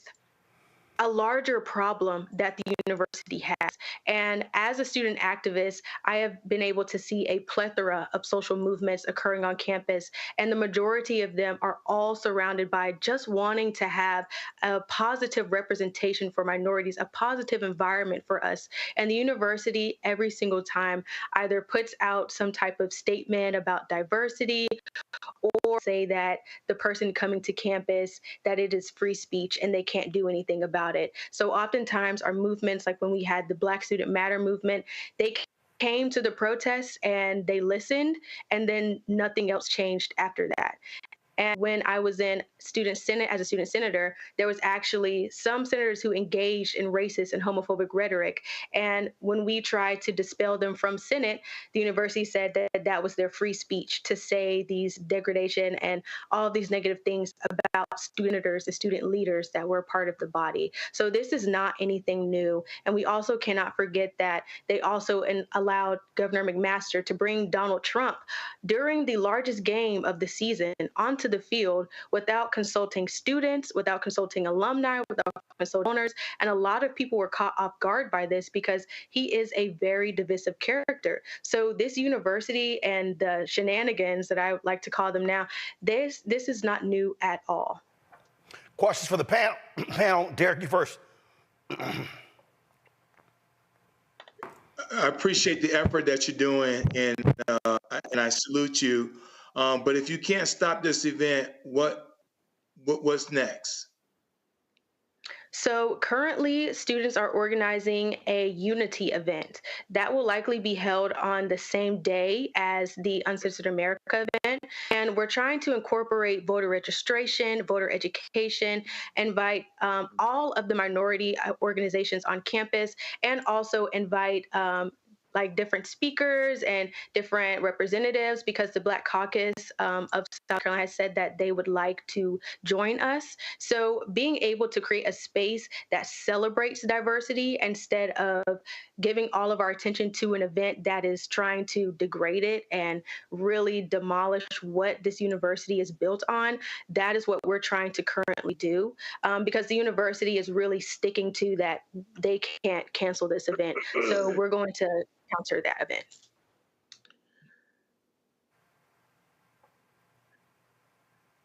a larger problem that the university has. And as a student activist, I have been able to see a plethora of social movements occurring on campus, and the majority of them are all surrounded by just wanting to have a positive representation for minorities, a positive environment for us. And the university, every single time, either puts out some type of statement about diversity or say that the person coming to campus, that it is free speech and they can't do anything about it. So oftentimes our movements, like when we had the Black Student Matter movement, they came to the protests and they listened, and then nothing else changed after that. And when I was in student senate as a student senator, there was actually some senators who engaged in racist and homophobic rhetoric. And when we tried to dispel them from Senate, the university said that that was their free speech to say these degradation and all these negative things about senators and student leaders that were part of the body. So this is not anything new. And we also cannot forget that they also allowed Governor McMaster to bring Donald Trump during the largest game of the season onto the field without consulting students, without consulting alumni, without consulting donors. And a lot of people were caught off guard by this because he is a very divisive character. So this university and the shenanigans that I like to call them now, this is not new at all. Questions for the panel. Derek, you first. I appreciate the effort that you're doing, and I salute you. But if you can't stop this event, what's next? So currently, students are organizing a unity event that will likely be held on the same day as the Uncensored America event. And we're trying to incorporate voter registration, voter education, invite all of the minority organizations on campus, and also invite like different speakers and different representatives, because the Black Caucus of South Carolina has said that they would like to join us. So being able to create a space that celebrates diversity instead of giving all of our attention to an event that is trying to degrade it and really demolish what this university is built on, that is what we're trying to currently do, because the university is really sticking to that they can't cancel this event. So we're going to counter that event.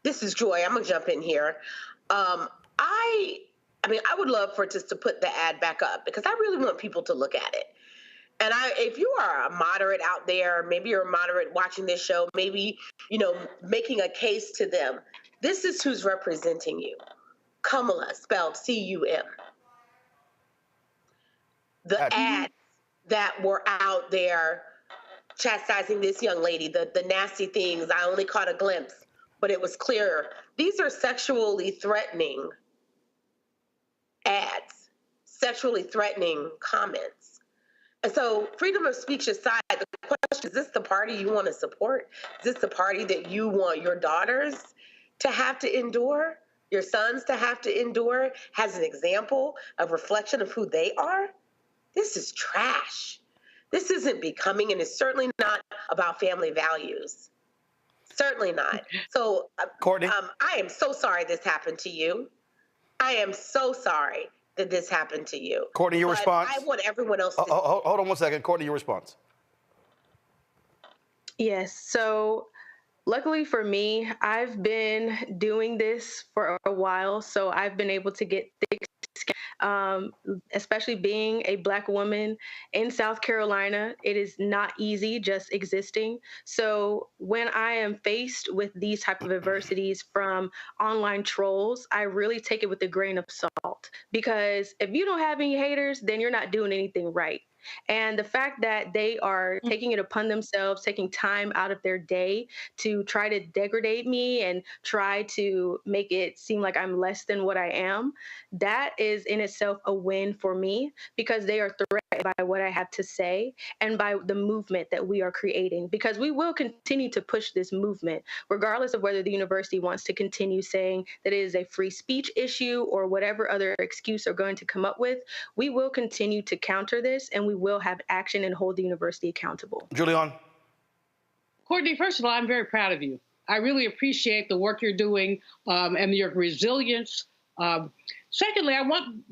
This is Joy. I'm gonna jump in here. I mean, I would love for just to put the ad back up, because I really want people to look at it. And if you are a moderate out there, maybe you're a moderate watching this show, maybe, making a case to them, this is who's representing you. Kamala, spelled C-U-M. The ads that were out there chastising this young lady, the nasty things, I only caught a glimpse, but it was clear. These are sexually threatening ads, sexually threatening comments. And so freedom of speech aside, the question is this the party you want to support? Is this the party that you want your daughters to have to endure, your sons to have to endure, as an example of reflection of who they are? This is trash. This isn't becoming, and it's certainly not about family values. Certainly not. So, Courtney? I am so sorry this happened to you. I am so sorry that this happened to you. Courtney, your response? I want everyone else to... Hold on one second. Courtney, your response. Yes. So luckily for me, I've been doing this for a while, so I've been able to get thick skin, especially being a Black woman in South Carolina. It is not easy just existing. So when I am faced with these type of adversities from online trolls, I really take it with a grain of salt, because if you don't have any haters, then you're not doing anything right. And the fact that they are taking it upon themselves, taking time out of their day to try to degrade me and try to make it seem like I'm less than what I am, that is in itself a win for me, because they are threatened by what I have to say and by the movement that we are creating, because we will continue to push this movement, regardless of whether the university wants to continue saying that it is a free speech issue or whatever other excuse they're going to come up with. We will continue to counter this, and we will have action and hold the university accountable. Julian? Courtney, first of all, I'm very proud of you. I really appreciate the work you're doing and your resilience. Secondly, I want,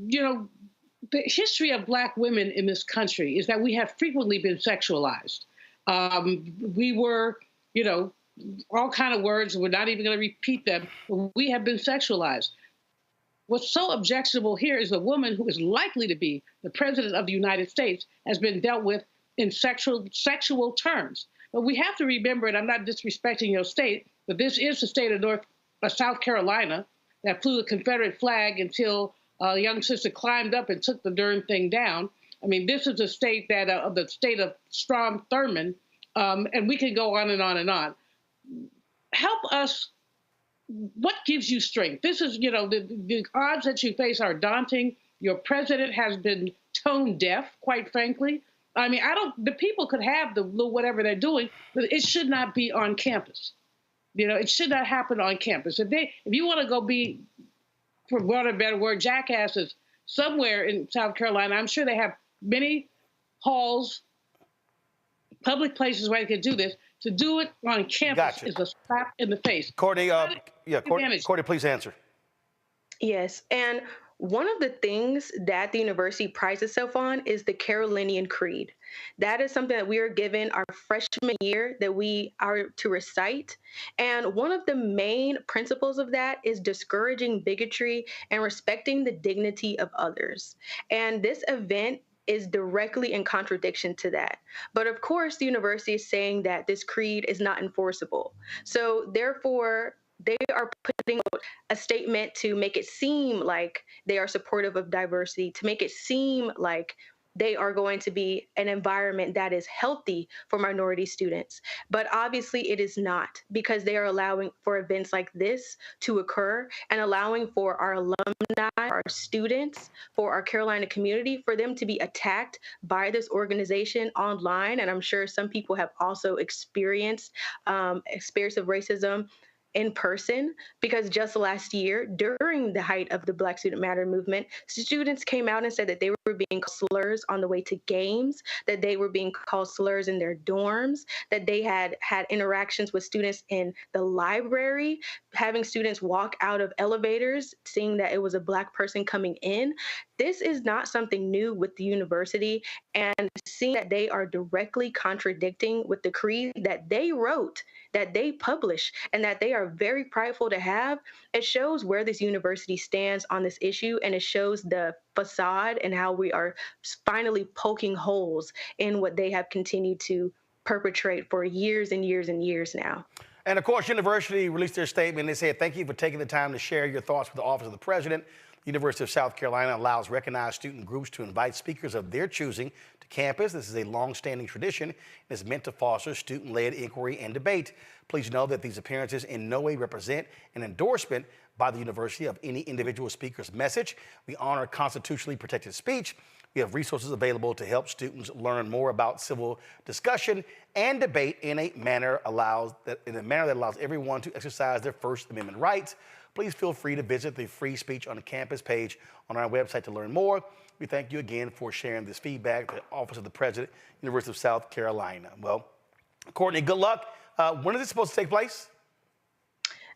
the history of Black women in this country is that we have frequently been sexualized. We were, all kind of words, we're not even going to repeat them, but we have been sexualized. What's so objectionable here is a woman who is likely to be the president of the United States has been dealt with in sexual terms. But we have to remember, and I'm not disrespecting your state, but this is the state of South Carolina that flew the Confederate flag until a young sister climbed up and took the darn thing down. I mean, this is a state that the state of Strom Thurmond, and we can go on and on and on. Help us. What gives you strength? This is, the odds that you face are daunting. Your president has been tone deaf, quite frankly. I mean, the people could have the whatever they're doing, but it should not be on campus. It should not happen on campus. If you want to go be, for want of a better word, jackasses somewhere in South Carolina, I'm sure they have many halls, public places where they could do this. To do it on campus is a slap in the face. Courtney, Courtney, please answer. Yes, and one of the things that the university prides itself on is the Carolinian Creed. That is something that we are given our freshman year that we are to recite. And one of the main principles of that is discouraging bigotry and respecting the dignity of others. And this event is directly in contradiction to that. But of course, the university is saying that this creed is not enforceable. So therefore, they are putting out a statement to make it seem like they are supportive of diversity, to make it seem like they are going to be an environment that is healthy for minority students. But obviously it is not, because they are allowing for events like this to occur and allowing for our alumni, our students, for our Carolina community, for them to be attacked by this organization online. And I'm sure some people have also experienced experience of racism in person, because just last year, during the height of the Black Student Matter movement, students came out and said that they were being called slurs on the way to games, that they were being called slurs in their dorms, that they had interactions with students in the library, having students walk out of elevators, seeing that it was a Black person coming in. This is not something new with the university, and seeing that they are directly contradicting with the creed that they wrote, that they published, and that they are very prideful to have, it shows where this university stands on this issue, and it shows the facade and how we are finally poking holes in what they have continued to perpetrate for years and years and years now. And of course, university released their statement. They said, thank you for taking the time to share your thoughts with the Office of the President. The University of South Carolina allows recognized student groups to invite speakers of their choosing to campus. This is a long-standing tradition and is meant to foster student-led inquiry and debate. Please know that these appearances in no way represent an endorsement by the university of any individual speaker's message. We honor constitutionally protected speech. We have resources available to help students learn more about civil discussion and debate in a manner that allows everyone to exercise their First Amendment rights. Please feel free to visit the Free Speech on the Campus page on our website to learn more. We thank you again for sharing this feedback to the Office of the President, University of South Carolina. Well, Courtney, good luck. When is it supposed to take place?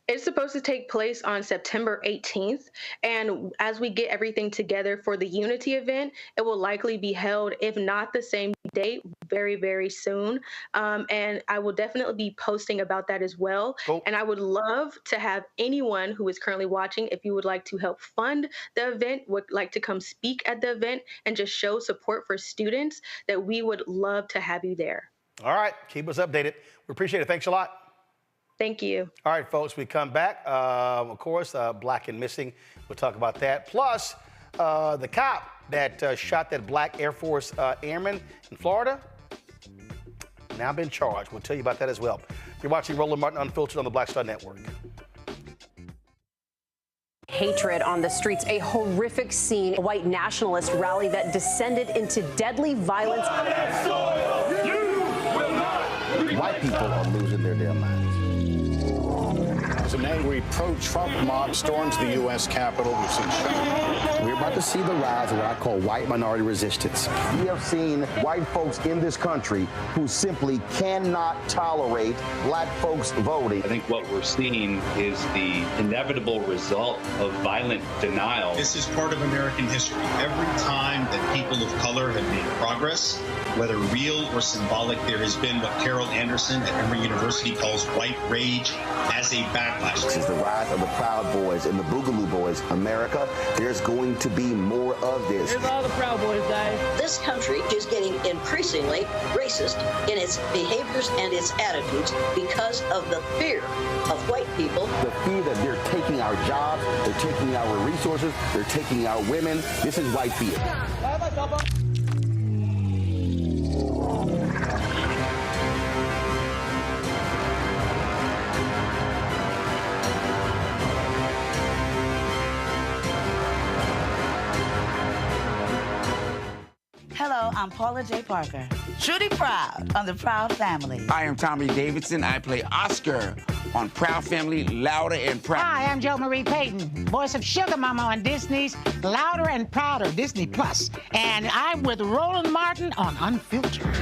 It's supposed to take place on September 18th. And as we get everything together for the Unity event, it will likely be held, if not the same date, very, very soon. And I will definitely be posting about that as well. Cool. And I would love to have anyone who is currently watching, if you would like to help fund the event, would like to come speak at the event and just show support for students, that we would love to have you there. All right. Keep us updated. We appreciate it. Thanks a lot. Thank you. All right, folks, we come back. Of course, Black and Missing. We'll talk about that. Plus, the cop that shot that Black Air Force airman in Florida, now been charged. We'll tell you about that as well. You're watching Roland Martin Unfiltered on the Black Star Network. Hatred on the streets, a horrific scene, a white nationalist rally that descended into deadly violence. White people are losing their damn minds. As an angry pro-Trump mob storms the U.S. Capitol, we've seen shooting. We're about to see the rise of what I call white minority resistance. We have seen white folks in this country who simply cannot tolerate Black folks voting. I think what we're seeing is the inevitable result of violent denial. This is part of American history. Every time that people of color have made progress, whether real or symbolic, there has been what Carol Anderson at Emory University calls white rage as a backlash. This is the rise of the Proud Boys and the Boogaloo Boys. America, there's going to be more of this. Here's all the Proud Boys, guys. This country is getting increasingly racist in its behaviors and its attitudes because of the fear of white people. The fear that they're taking our jobs, they're taking our resources, they're taking our women. This is white fear. Hello, I'm Paula J. Parker. Truly proud on the Proud Family. I am Tommy Davidson. I play Oscar on Proud Family, Louder and Proud. Hi, I'm Jo Marie Payton, voice of Sugar Mama on Disney's Louder and Prouder, Disney Plus. And I'm with Roland Martin on Unfiltered.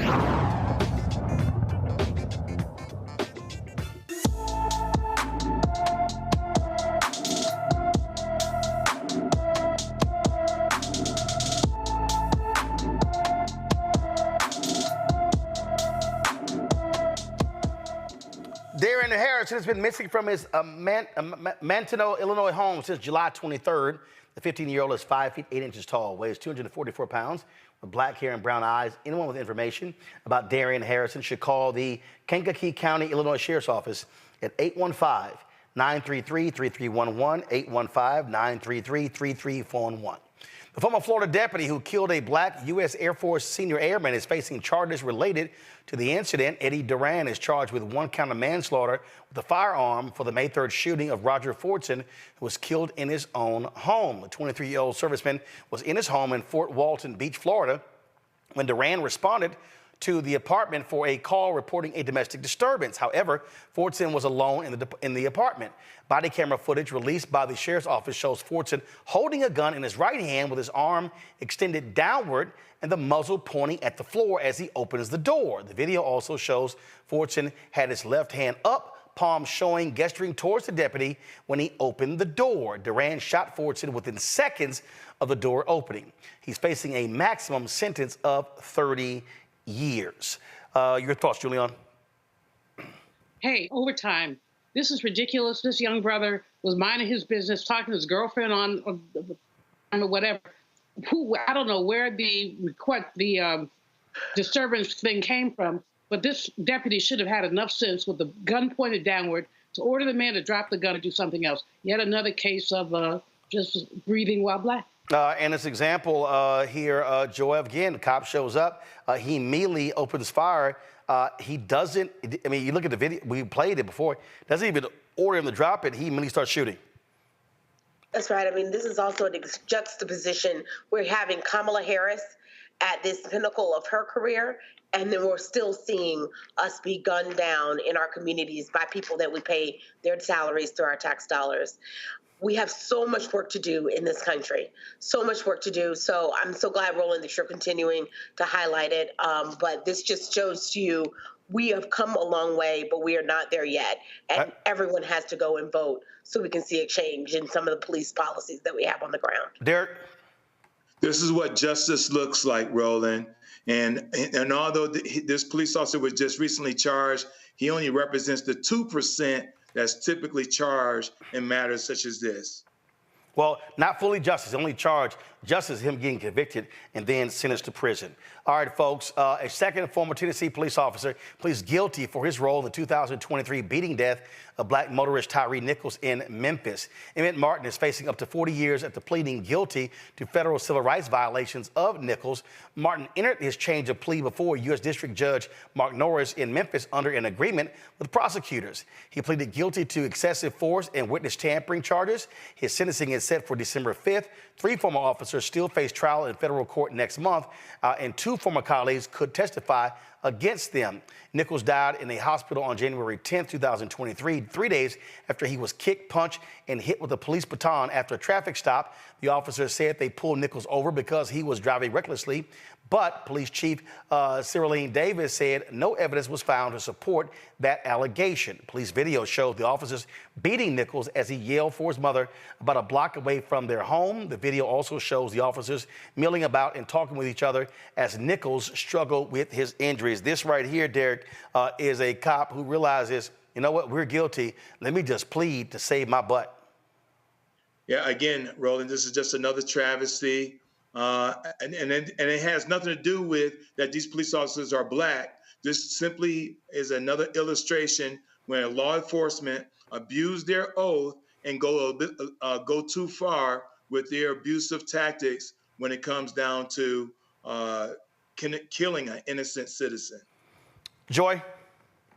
Darren Harrison has been missing from his Manteno, Illinois home since July 23rd. The 15-year-old is 5 feet 8 inches tall, weighs 244 pounds, with black hair and brown eyes. Anyone with information about Darren Harrison should call the Kankakee County, Illinois Sheriff's Office at 815-933-3311, 815-933-3341. The former Florida deputy who killed a black U.S. Air Force senior airman is facing charges related to the incident. Eddie Duran is charged with 1 count of manslaughter with a firearm for the May 3rd shooting of Roger Fordson, who was killed in his own home. The 23-year-old serviceman was in his home in Fort Walton Beach, Florida, when Duran responded to the apartment for a call reporting a domestic disturbance. However, Fordson was alone in the apartment. Body camera footage released by the sheriff's office shows Fordson holding a gun in his right hand with his arm extended downward and the muzzle pointing at the floor as he opens the door. The video also shows Fordson had his left hand up, palm showing, gesturing towards the deputy when he opened the door. Duran shot Fordson within seconds of the door opening. He's facing a maximum sentence of 30 years. Your thoughts, Julian? Hey, overtime. This is ridiculous. This young brother was minding his business, talking to his girlfriend on whatever. I don't know where the disturbance thing came from, but this deputy should have had enough sense with the gun pointed downward to order the man to drop the gun and do something else. Yet another case of just breathing while black. And this example here, Joel, again, the cop shows up. He immediately opens fire. He doesn't, I mean, you look at the video, we played it before, doesn't even order him to drop it. He immediately starts shooting. That's right. I mean, this is also a juxtaposition. We're having Kamala Harris at this pinnacle of her career, and then we're still seeing us be gunned down in our communities by people that we pay their salaries through our tax dollars. We have so much work to do in this country, so much work to do. So I'm so glad, Roland, that you're continuing to highlight it. But this just shows to you we have come a long way, but we are not there yet. And everyone has to go and vote so we can see a change in some of the police policies that we have on the ground. Derek? This is what justice looks like, Roland. And although this police officer was just recently charged, he only represents the 2% that's typically charged in matters such as this. Well, not fully justice, only charged. Justice is him getting convicted and then sentenced to prison. All right, folks, a second former Tennessee police officer pleads guilty for his role in the 2023 beating death of black motorist Tyree Nichols in Memphis. Emmett Martin is facing up to 40 years after pleading guilty to federal civil rights violations of Nichols. Martin entered his change of plea before U.S. District Judge Mark Norris in Memphis under an agreement with prosecutors. He pleaded guilty to excessive force and witness tampering charges. His sentencing is set for December 5th. 3 former officers still face trial in federal court next month, and 2 former colleagues could testify against them. Nichols died in a hospital on January 10, 2023, 3 days after he was kicked, punched, and hit with a police baton after a traffic stop. The officers said they pulled Nichols over because he was driving recklessly, but Police Chief Cyrilene Davis said no evidence was found to support that allegation. Police video showed the officers beating Nichols as he yelled for his mother about a block away from their home. The video also shows the officers milling about and talking with each other as Nichols struggled with his injuries. This right here, Derek, is a cop who realizes, you know what, we're guilty. Let me just plead to save my butt. Yeah, again, Roland, this is just another travesty. And it has nothing to do with that these police officers are black. This simply is another illustration when law enforcement abuse their oath and go too far with their abusive tactics when it comes down to killing an innocent citizen. Joy?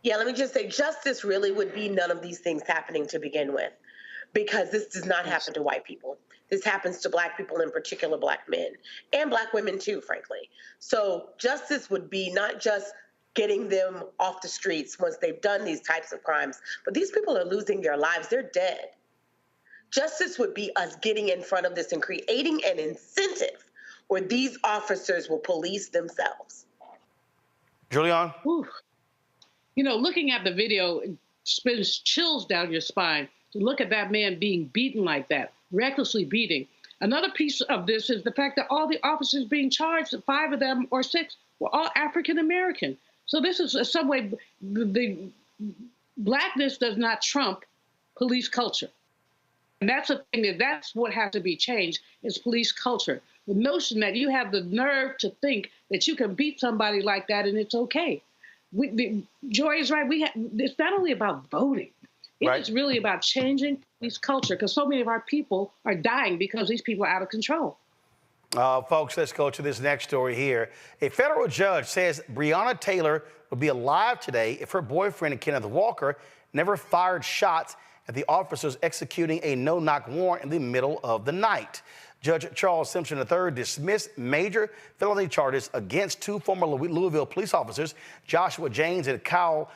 Yeah, let me just say, justice really would be none of these things happening to begin with, because this does not happen to white people. This happens to black people, in particular black men, and black women too, frankly. So justice would be not just getting them off the streets once they've done these types of crimes, but these people are losing their lives. They're dead. Justice would be us getting in front of this and creating an incentive where these officers will police themselves. Julian? Ooh. You know, looking at the video, it spins chills down your spine to look at that man being beaten like that, recklessly beating. Another piece of this is the fact that all the officers being charged, 5 of them or 6, were all African American. So this is in some way the blackness does not trump police culture. And that's the thing, that's what has to be changed, is police culture. The notion that you have the nerve to think that you can beat somebody like that and it's okay. Joy is right. It's not only about voting. It's really about changing police culture, because so many of our people are dying because these people are out of control. Folks, let's go to this next story here. A federal judge says Breonna Taylor would be alive today if her boyfriend, Kenneth Walker, never fired shots at the officers executing a no-knock warrant in the middle of the night. Judge Charles Simpson III dismissed major felony charges against two former Louisville police officers, Joshua James and Kyle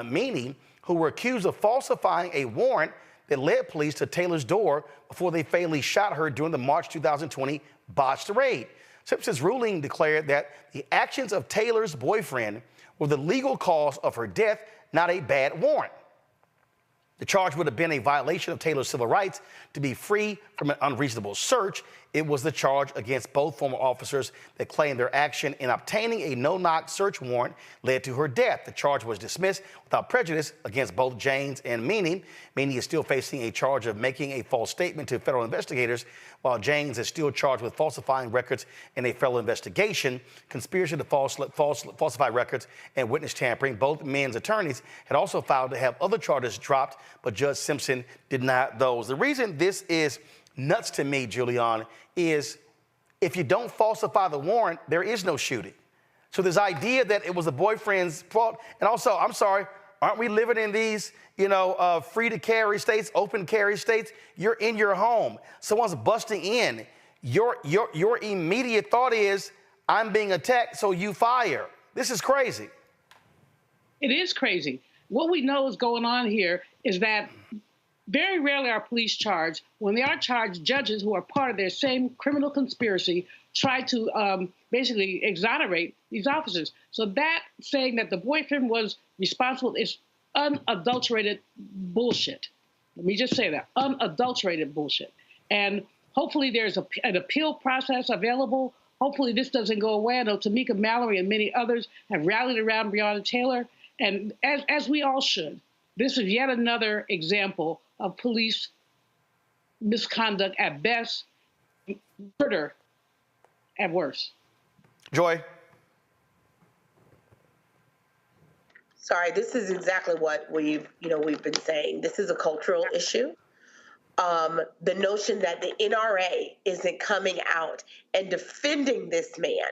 Meany, who were accused of falsifying a warrant that led police to Taylor's door before they fatally shot her during the March 2020 botched raid. Simpson's ruling declared that the actions of Taylor's boyfriend were the legal cause of her death, not a bad warrant. The charge would have been a violation of Taylor's civil rights to be free from an unreasonable search. It was the charge against both former officers that claimed their action in obtaining a no-knock search warrant led to her death. The charge was dismissed without prejudice against both James and Meany. Meany is still facing a charge of making a false statement to federal investigators, while James is still charged with falsifying records in a federal investigation, conspiracy to falsify records, and witness tampering. Both men's attorneys had also filed to have other charges dropped, but Judge Simpson denied those. The reason this is nuts to me, Julian, is if you don't falsify the warrant, there is no shooting. So this idea that it was the boyfriend's fault, and also, I'm sorry, aren't we living in these, free to carry states, open carry states? You're in your home. Someone's busting in. Your immediate thought is, I'm being attacked, so you fire. This is crazy. It is crazy. What we know is going on here is that very rarely are police charged. When they are charged, judges who are part of their same criminal conspiracy try to basically exonerate these officers. So that saying that the boyfriend was responsible is unadulterated bullshit. Let me just say that, unadulterated bullshit. And hopefully there's an appeal process available. Hopefully this doesn't go away. I know Tamika Mallory and many others have rallied around Breonna Taylor, and as we all should. This is yet another example of police misconduct at best, murder at worst. Joy. Sorry, this is exactly what we've been saying. This is a cultural issue. The notion that the NRA isn't coming out and defending this man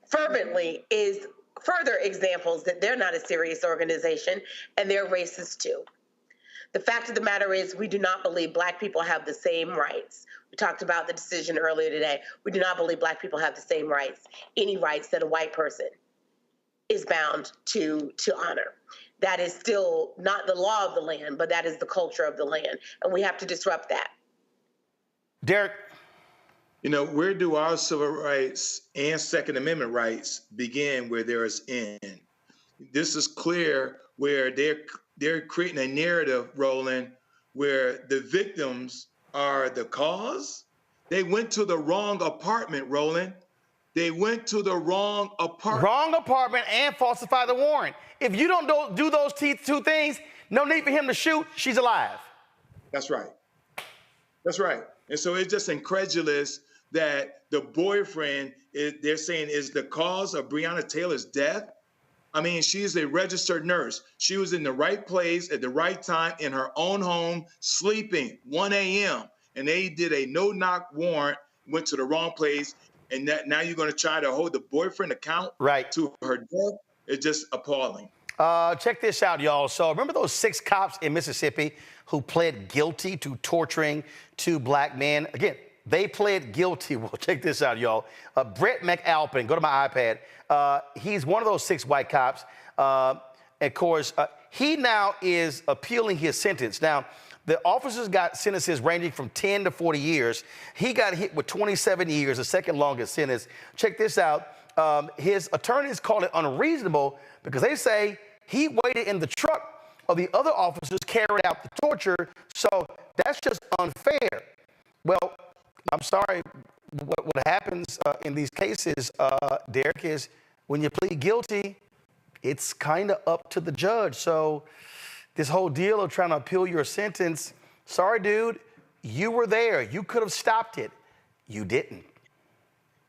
fervently is further examples that they're not a serious organization and they're racist too. The fact of the matter is we do not believe Black people have the same rights. We talked about the decision earlier today. We do not believe Black people have the same rights, any rights that a white person is bound to honor. That is still not the law of the land, but that is the culture of the land, and we have to disrupt that. Derek. Where do our civil rights and Second Amendment rights begin where there is end? This is clear where they're creating a narrative, Roland, where the victims are the cause. They went to the wrong apartment, Roland. They went to the wrong apartment. Wrong apartment and falsify the warrant. If you don't do those two things, no need for him to shoot. She's alive. That's right. That's right. And so it's just incredulous that the boyfriend, they're saying, is the cause of Breonna Taylor's death. I mean, she's a registered nurse. She was in the right place at the right time in her own home, sleeping, 1 a.m. And they did a no-knock warrant, went to the wrong place. And now you're going to try to hold the boyfriend account to her death? It's just appalling. Check this out, y'all. So remember those 6 cops in Mississippi who pled guilty to torturing 2 Black men? Again, they pled guilty. Well, check this out, y'all. Brett McAlpin, go to my iPad. He's one of those 6 white cops. Of course, he now is appealing his sentence. Now, the officers got sentences ranging from 10 to 40 years. He got hit with 27 years, the second longest sentence. Check this out. His attorneys call it unreasonable because they say he waited in the truck of the other officers carried out the torture. So that's just unfair. Well, I'm sorry. What happens in these cases, Derek, is when you plead guilty, it's kind of up to the judge. So this whole deal of trying to appeal your sentence, sorry, dude, you were there. You could have stopped it. You didn't.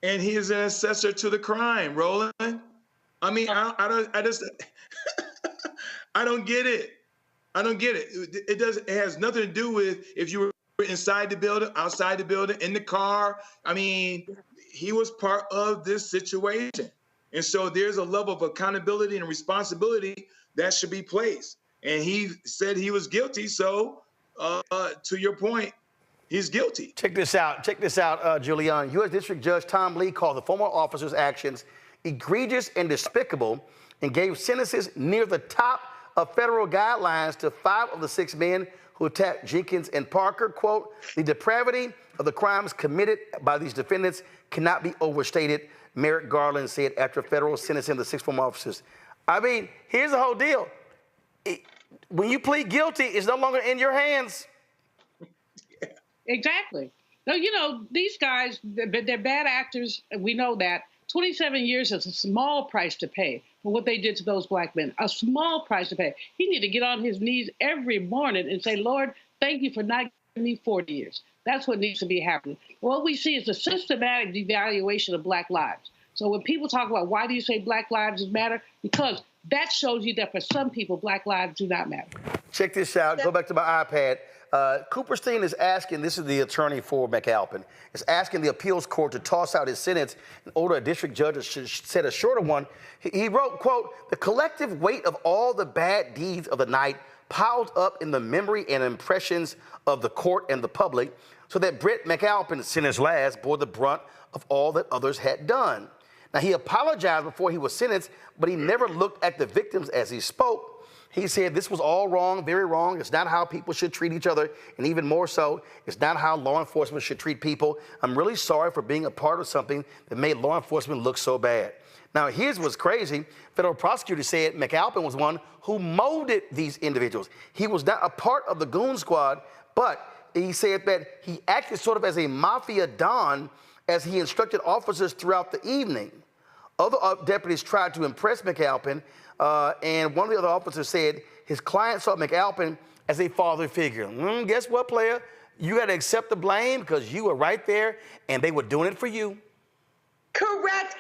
And he is an accessory to the crime, Roland. I mean, I just, I don't get it. I don't get it. It has nothing to do with if you were inside the building, outside the building, in the car. I mean, he was part of this situation. And so there's a level of accountability and responsibility that should be placed. And he said he was guilty. So to your point, he's guilty. Check this out, Julian. U.S. District Judge Tom Lee called the former officer's actions egregious and despicable and gave sentences near the top of federal guidelines to 5 of the 6 men who attacked Jenkins and Parker. Quote, the depravity of the crimes committed by these defendants cannot be overstated, Merrick Garland said after federal sentencing of the 6 former officers. I mean, here's the whole deal. When you plead guilty, it's no longer in your hands. Exactly. No, you know, these guys, they're bad actors. We know that. 27 years is a small price to pay for what they did to those black men. A small price to pay. He need to get on his knees every morning and say, Lord, thank you for not giving me 40 years. That's what needs to be happening. What we see is a systematic devaluation of black lives. So when people talk about why do you say black lives matter? Because that shows you that for some people, black lives do not matter. Check this out. Go back to my iPad. Cooperstein is asking, this is the attorney for McAlpin, is asking the appeals court to toss out his sentence and order a district judge to set a shorter one. He wrote, quote, the collective weight of all the bad deeds of the night piled up in the memory and impressions of the court and the public so that Brett McAlpin's sentence last bore the brunt of all that others had done. Now, he apologized before he was sentenced, but he never looked at the victims as he spoke. He said this was all wrong, very wrong. It's not how people should treat each other. And even more so, it's not how law enforcement should treat people. I'm really sorry for being a part of something that made law enforcement look so bad. Now, here's what's crazy. Federal prosecutors said McAlpin was one who molded these individuals. He was not a part of the goon squad, but he said that he acted sort of as a mafia don as he instructed officers throughout the evening. Other deputies tried to impress McAlpin, and one of the other officers said his client saw McAlpin as a father figure. Guess what, player? You got to accept the blame because you were right there, and they were doing it for you. Correct.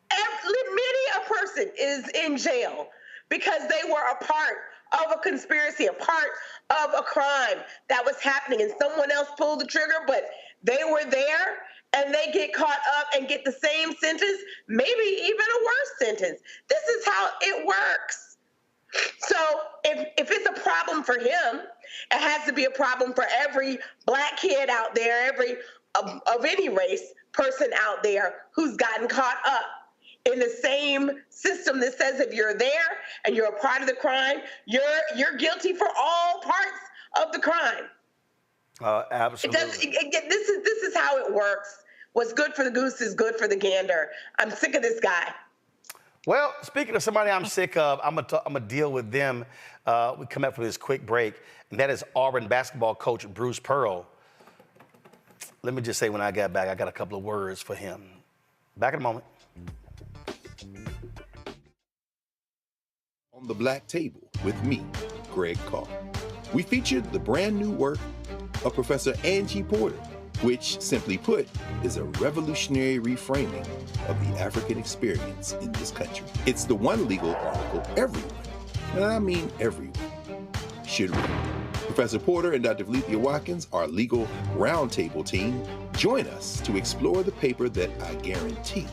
Many a person is in jail because they were a part of a conspiracy, a part of a crime that was happening, and someone else pulled the trigger, but they were there. And they get caught up and get the same sentence, maybe even a worse sentence. This is how it works. So if it's a problem for him, it has to be a problem for every black kid out there, every of any race person out there who's gotten caught up in the same system that says if you're there and you're a part of the crime, you're guilty for all parts of the crime. Absolutely. This is how it works. What's good for the goose is good for the gander. I'm sick of this guy. Well, speaking of somebody I'm sick of, I'm gonna deal with them. We come up for this quick break, and that is Auburn basketball coach Bruce Pearl. Let me just say, when I got back, I got a couple of words for him. Back in a moment. On the Black Table with me, Greg Carr. We featured the brand new work of Professor Angie Porter, which, simply put, is a revolutionary reframing of the African experience in this country. It's the one legal article everyone, and I mean everyone, should read. Professor Porter and Dr. Valencia Watkins, our legal roundtable team, join us to explore the paper that I guarantee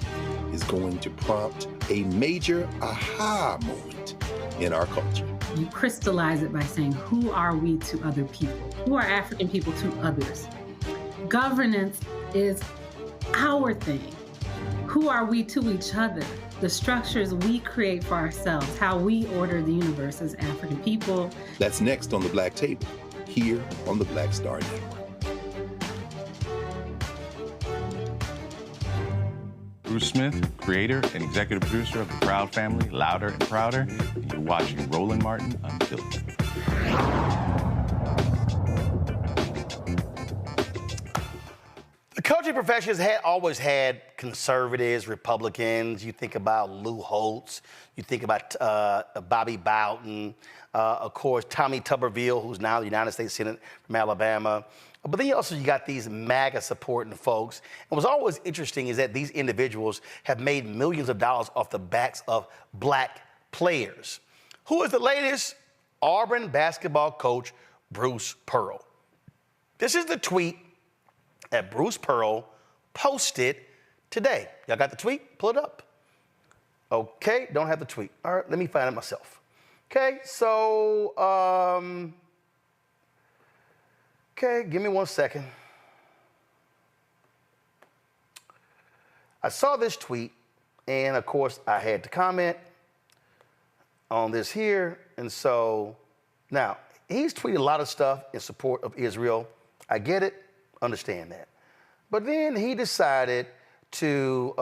is going to prompt a major aha moment in our culture. You crystallize it by saying, who are we to other people? Who are African people to others? Governance is our thing. Who are we to each other? The structures we create for ourselves, how we order the universe as African people. That's next on the Black Table, here on the Black Star Network. Bruce Smith, creator and executive producer of The Proud Family, Louder and Prouder. And you're watching Roland Martin Unfiltered. The coaching profession has always had conservatives, Republicans. You think about Lou Holtz. You think about Bobby Bowden. Of course, Tommy Tuberville, who's now the United States Senate from Alabama. But then you got these MAGA supporting folks. And what's always interesting is that these individuals have made millions of dollars off the backs of black players. Who is the latest? Auburn basketball coach Bruce Pearl. This is the tweet that Bruce Pearl posted today. Y'all got the tweet? Pull it up. Okay, don't have the tweet. All right, let me find it myself. Okay, so, okay, give me 1 second. I saw this tweet, and of course, I had to comment on this here. And so, now, he's tweeted a lot of stuff in support of Israel. I get it, understand that. But then he decided to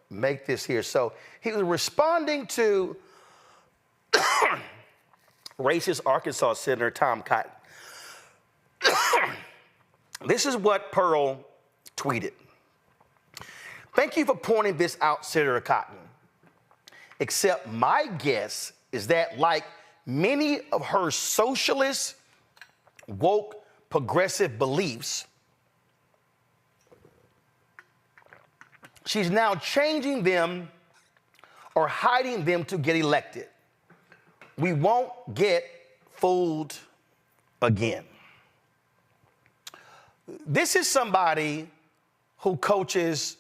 make this here. So he was responding to racist Arkansas Senator Tom Cotton. This is what Pearl tweeted. Thank you for pointing this out, Senator Cotton. Except my guess is that, like many of her socialist, woke, progressive beliefs, she's now changing them or hiding them to get elected. We won't get fooled again. This is somebody who coaches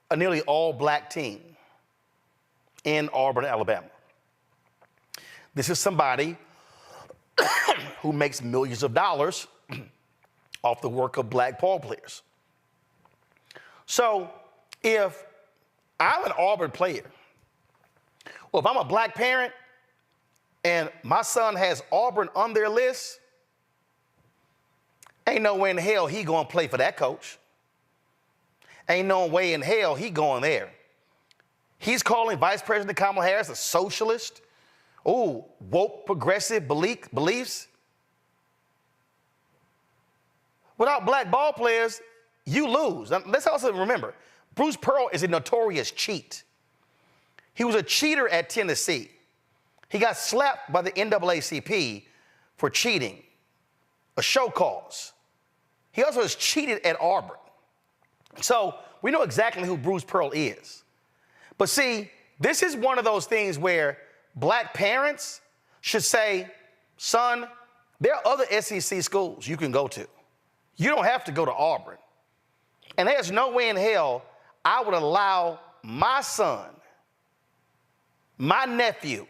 a nearly all-black team in Auburn, Alabama. This is somebody who makes millions of dollars off the work of black ball players. So if I'm an Auburn player, or if I'm a black parent and my son has Auburn on their list, ain't no way in hell he gonna play for that coach. Ain't no way in hell he going there. He's calling Vice President Kamala Harris a socialist. Ooh, woke progressive beliefs. Without black ball players, you lose. Now, let's also remember, Bruce Pearl is a notorious cheat. He was a cheater at Tennessee. He got slapped by the NAACP for cheating, a show cause. He also has cheated at Auburn. So we know exactly who Bruce Pearl is. But see, this is one of those things where black parents should say, son, there are other SEC schools you can go to. You don't have to go to Auburn. And there's no way in hell I would allow my son, my nephew,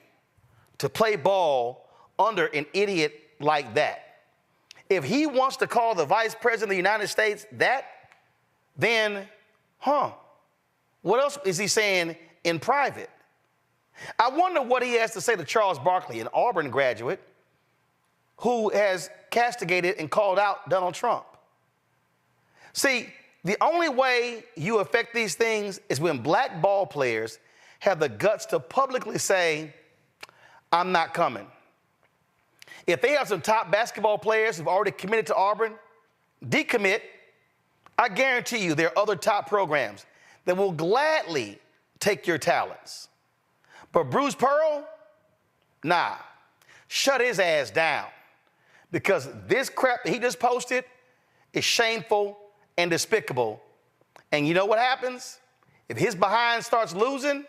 to play ball under an idiot like that. If he wants to call the Vice President of the United States that, then, what else is he saying in private? I wonder what he has to say to Charles Barkley, an Auburn graduate who has castigated and called out Donald Trump. See, the only way you affect these things is when black ball players have the guts to publicly say, I'm not coming. If they have some top basketball players who've already committed to Auburn, decommit. I guarantee you there are other top programs that will gladly take your talents. But Bruce Pearl, nah, shut his ass down, because this crap that he just posted is shameful and despicable. And you know what happens? If his behind starts losing,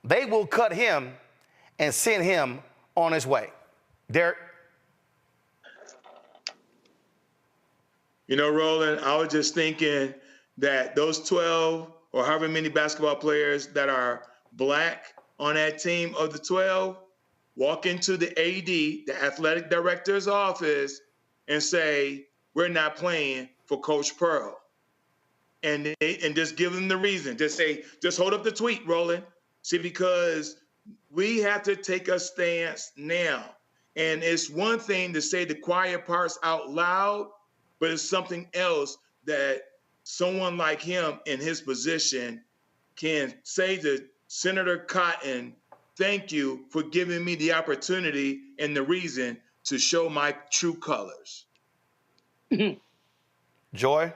they will cut him and send him on his way. Derek? You know, Roland, I was just thinking that those 12 or however many basketball players that are black on that team of the 12 walk into the AD, the athletic director's office, and say, we're not playing for Coach Pearl. And just give them the reason. Just say, just hold up the tweet, Roland. See, because we have to take a stance now. And it's one thing to say the quiet parts out loud, but it's something else that someone like him in his position can say to Senator Cotton, thank you for giving me the opportunity and the reason to show my true colors. Joy?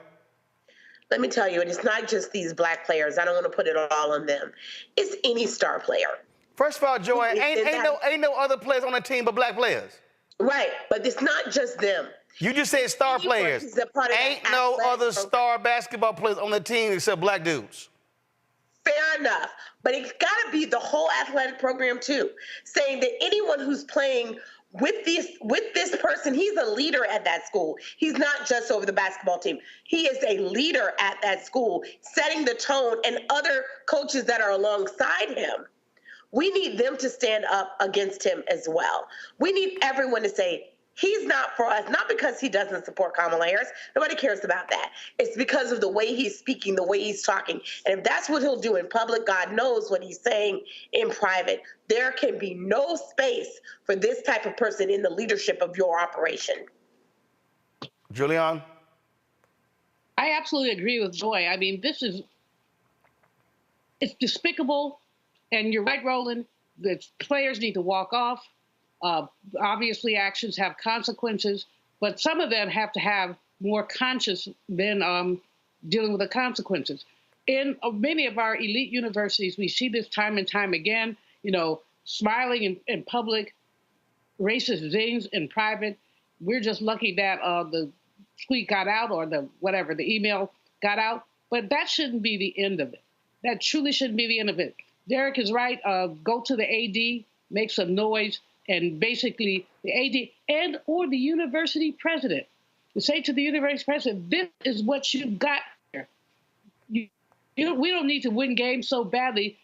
Let me tell you, and it's not just these black players. I don't want to put it all on them. It's any star player. First of all, Joy, ain't no other players on the team but black players. Right, but it's not just them. You just said star players. Ain't no other star basketball players on the team except black dudes. Fair enough, but it's got to be the whole athletic program too, saying that anyone who's playing with this person, he's a leader at that school. He's not just over the basketball team. He is a leader at that school, setting the tone, and other coaches that are alongside him. We need them to stand up against him as well. We need everyone to say, he's not for us, not because he doesn't support Kamala Harris. Nobody cares about that. It's because of the way he's speaking, the way he's talking. And if that's what he'll do in public, God knows what he's saying in private. There can be no space for this type of person in the leadership of your operation. Julian? I absolutely agree with Joy. I mean, it's despicable. And you're right, Roland, the players need to walk off. Obviously, actions have consequences, but some of them have to have more conscious than dealing with the consequences. In many of our elite universities, we see this time and time again, smiling in public, racist zings in private. We're just lucky that the tweet got out or the email got out, but that shouldn't be the end of it. That truly shouldn't be the end of it. Derek is right. Go to the AD, make some noise, and basically the AD and or the university president to say to the university president, this is what you've got here. We don't need to win games so badly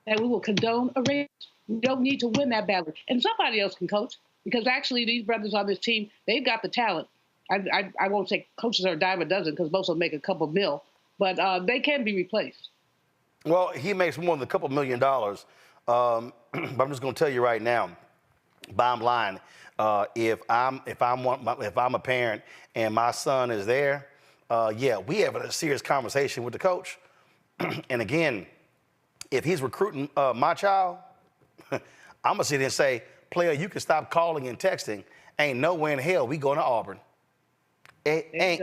that we will condone a race. We don't need to win that badly. And somebody else can coach, because actually these brothers on this team, they've got the talent. I won't say coaches are a dime a dozen because most of them make a couple mil, but they can be replaced. Well, he makes more than a couple $1 million. But I'm just going to tell you right now, bottom line, if I'm a parent and my son is there, we have a serious conversation with the coach. And again, if he's recruiting my child, I'm gonna sit there and say, player, you can stop calling and texting. Ain't nowhere in hell we going to Auburn. It ain't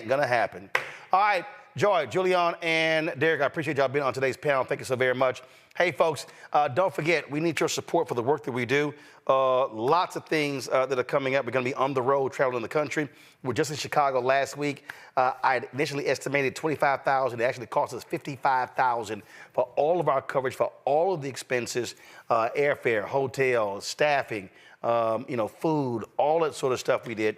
gonna happen. All right. Joy, Julian, and Derek, I appreciate y'all being on today's panel. Thank you so very much. Hey, folks, don't forget, we need your support for the work that we do. Lots of things that are coming up. We're going to be on the road, traveling the country. We were just in Chicago last week. I initially estimated $25,000. It actually cost us $55,000 for all of our coverage, for all of the expenses, airfare, hotel, staffing, food, all that sort of stuff we did.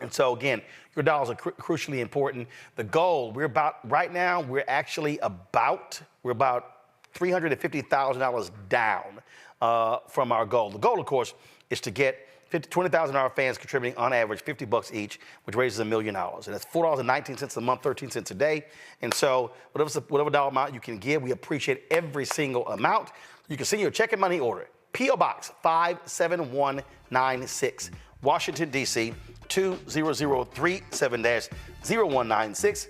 And so, again, your dollars are crucially important. The goal, we're about $350,000 down from our goal. The goal, of course, is to get 20,000 of our fans contributing on average $50 each, which raises $1 million. And that's $4.19 a month, 13 cents a day. And so whatever dollar amount you can give, we appreciate every single amount. You can send your check and money order. P.O. Box 57196, Washington, D.C., 20037-0196.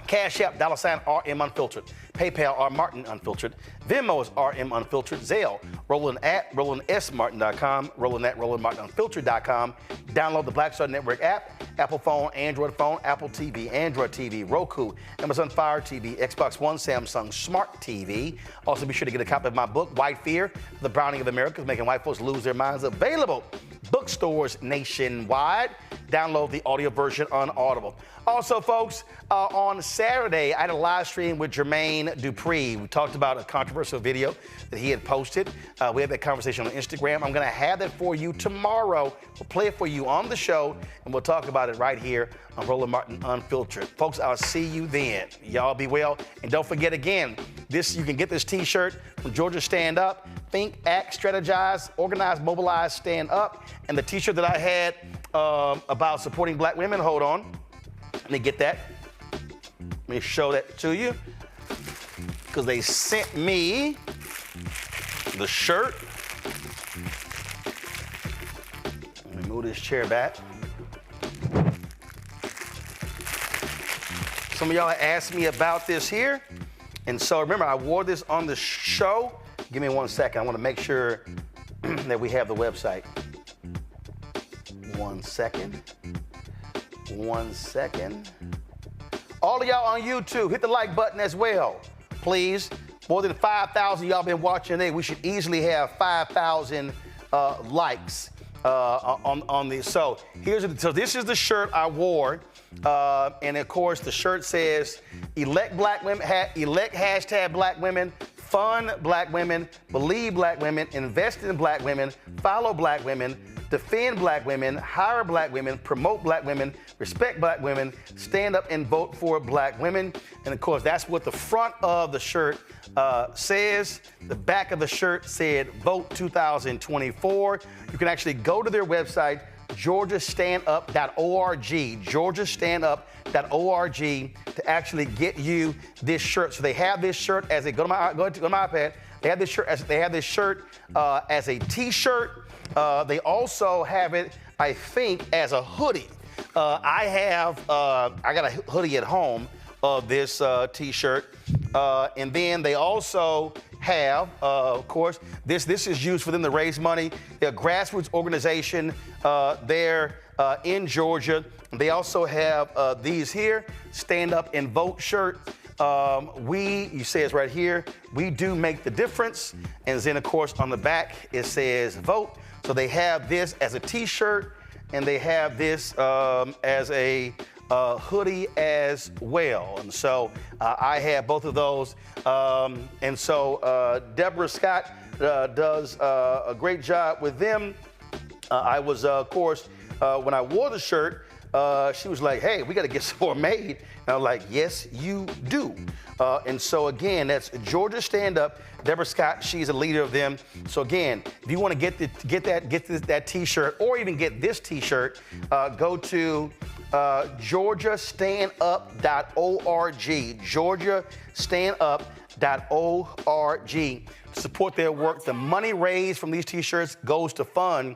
Cash App, $RM Unfiltered. PayPal, R Martin Unfiltered. Venmo is RM Unfiltered. Zelle, Roland at RolandSMartin.com. Roland at RolandMartinUnfiltered.com. Download the Black Star Network app. Apple phone, Android phone, Apple TV, Android TV, Roku, Amazon Fire TV, Xbox One, Samsung Smart TV. Also, be sure to get a copy of my book, White Fear, The Browning of America, Making White Folks Lose Their Minds. Available bookstores nationwide. Download the audio version on Audible. Also, folks, on Saturday, I had a live stream with Jermaine Dupree. We talked about a controversial video that he had posted. We had that conversation on Instagram. I'm going to have that for you tomorrow. We'll play it for you on the show, and we'll talk about it right here on Roland Martin Unfiltered. Folks, I'll see you then. Y'all be well. And don't forget, again, you can get this T-shirt from Georgia Stand Up. Think, act, strategize, organize, mobilize, stand up. And the T-shirt that I had about supporting black women, hold on. Let me get that. Let me show that to you. Because they sent me the shirt. Let me move this chair back. Some of y'all asked me about this here. And so remember, I wore this on the show. Give me 1 second. I want to make sure that we have the website. 1 second. 1 second. All of y'all on YouTube, hit the like button as well, please. More than 5,000 y'all been watching today. We should easily have 5,000 likes on this. So this is the shirt I wore. And of course, the shirt says, elect black women, elect hashtag black women, fund black women, believe black women, invest in black women, follow black women, defend black women, hire black women, promote black women, respect black women, stand up and vote for black women. And of course, that's what the front of the shirt says. The back of the shirt said, Vote 2024. You can actually go to their website, georgiastandup.org, georgiastandup.org, to actually get you this shirt. So they have this shirt as a, go to my iPad, they have this shirt as a t-shirt. They also have it, I think, as a hoodie. I got a hoodie at home of this t-shirt. And then they also have, of course, this is used for them to raise money. They're a grassroots organization there in Georgia. They also have these here, Stand Up and Vote shirt. You say it's right here, we do make the difference. And then, of course, on the back, it says vote. So they have this as a t-shirt, and they have this as a hoodie as well. And so I have both of those. And so Deborah Scott does a great job with them. I was, of course, when I wore the shirt, she was like, hey, we got to get some more made. And I was like, yes, you do. And so, again, that's Georgia Stand Up. Deborah Scott, she's a leader of them. So, again, if you want to get that T-shirt or even get this T-shirt, go to georgiastandup.org, georgiastandup.org, to support their work. The money raised from these T-shirts goes to fund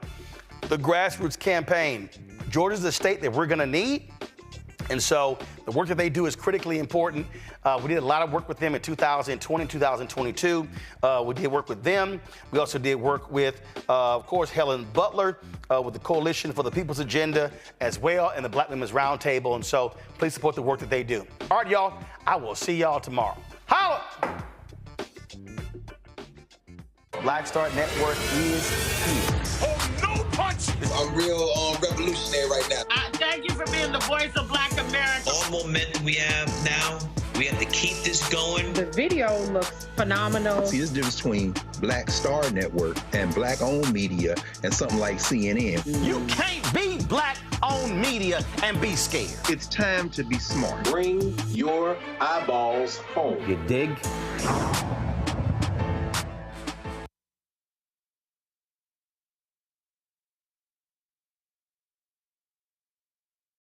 the grassroots campaign. Georgia's a state that we're going to need. And so the work that they do is critically important. We did a lot of work with them in 2020 and 2022. We did work with them. We also did work with, of course, Helen Butler with the Coalition for the People's Agenda as well, and the Black Women's Roundtable. And so please support the work that they do. All right, y'all. I will see y'all tomorrow. Holla! Black Star Network is here. Oh, no punch! I'm real revolutionary right now. Thank you for being the voice of Black America. All momentum we have now, we have to keep this going. The video looks phenomenal. See, there's a difference between Black Star Network and black-owned media and something like CNN. You can't be black-owned media and be scared. It's time to be smart. Bring your eyeballs home. You dig?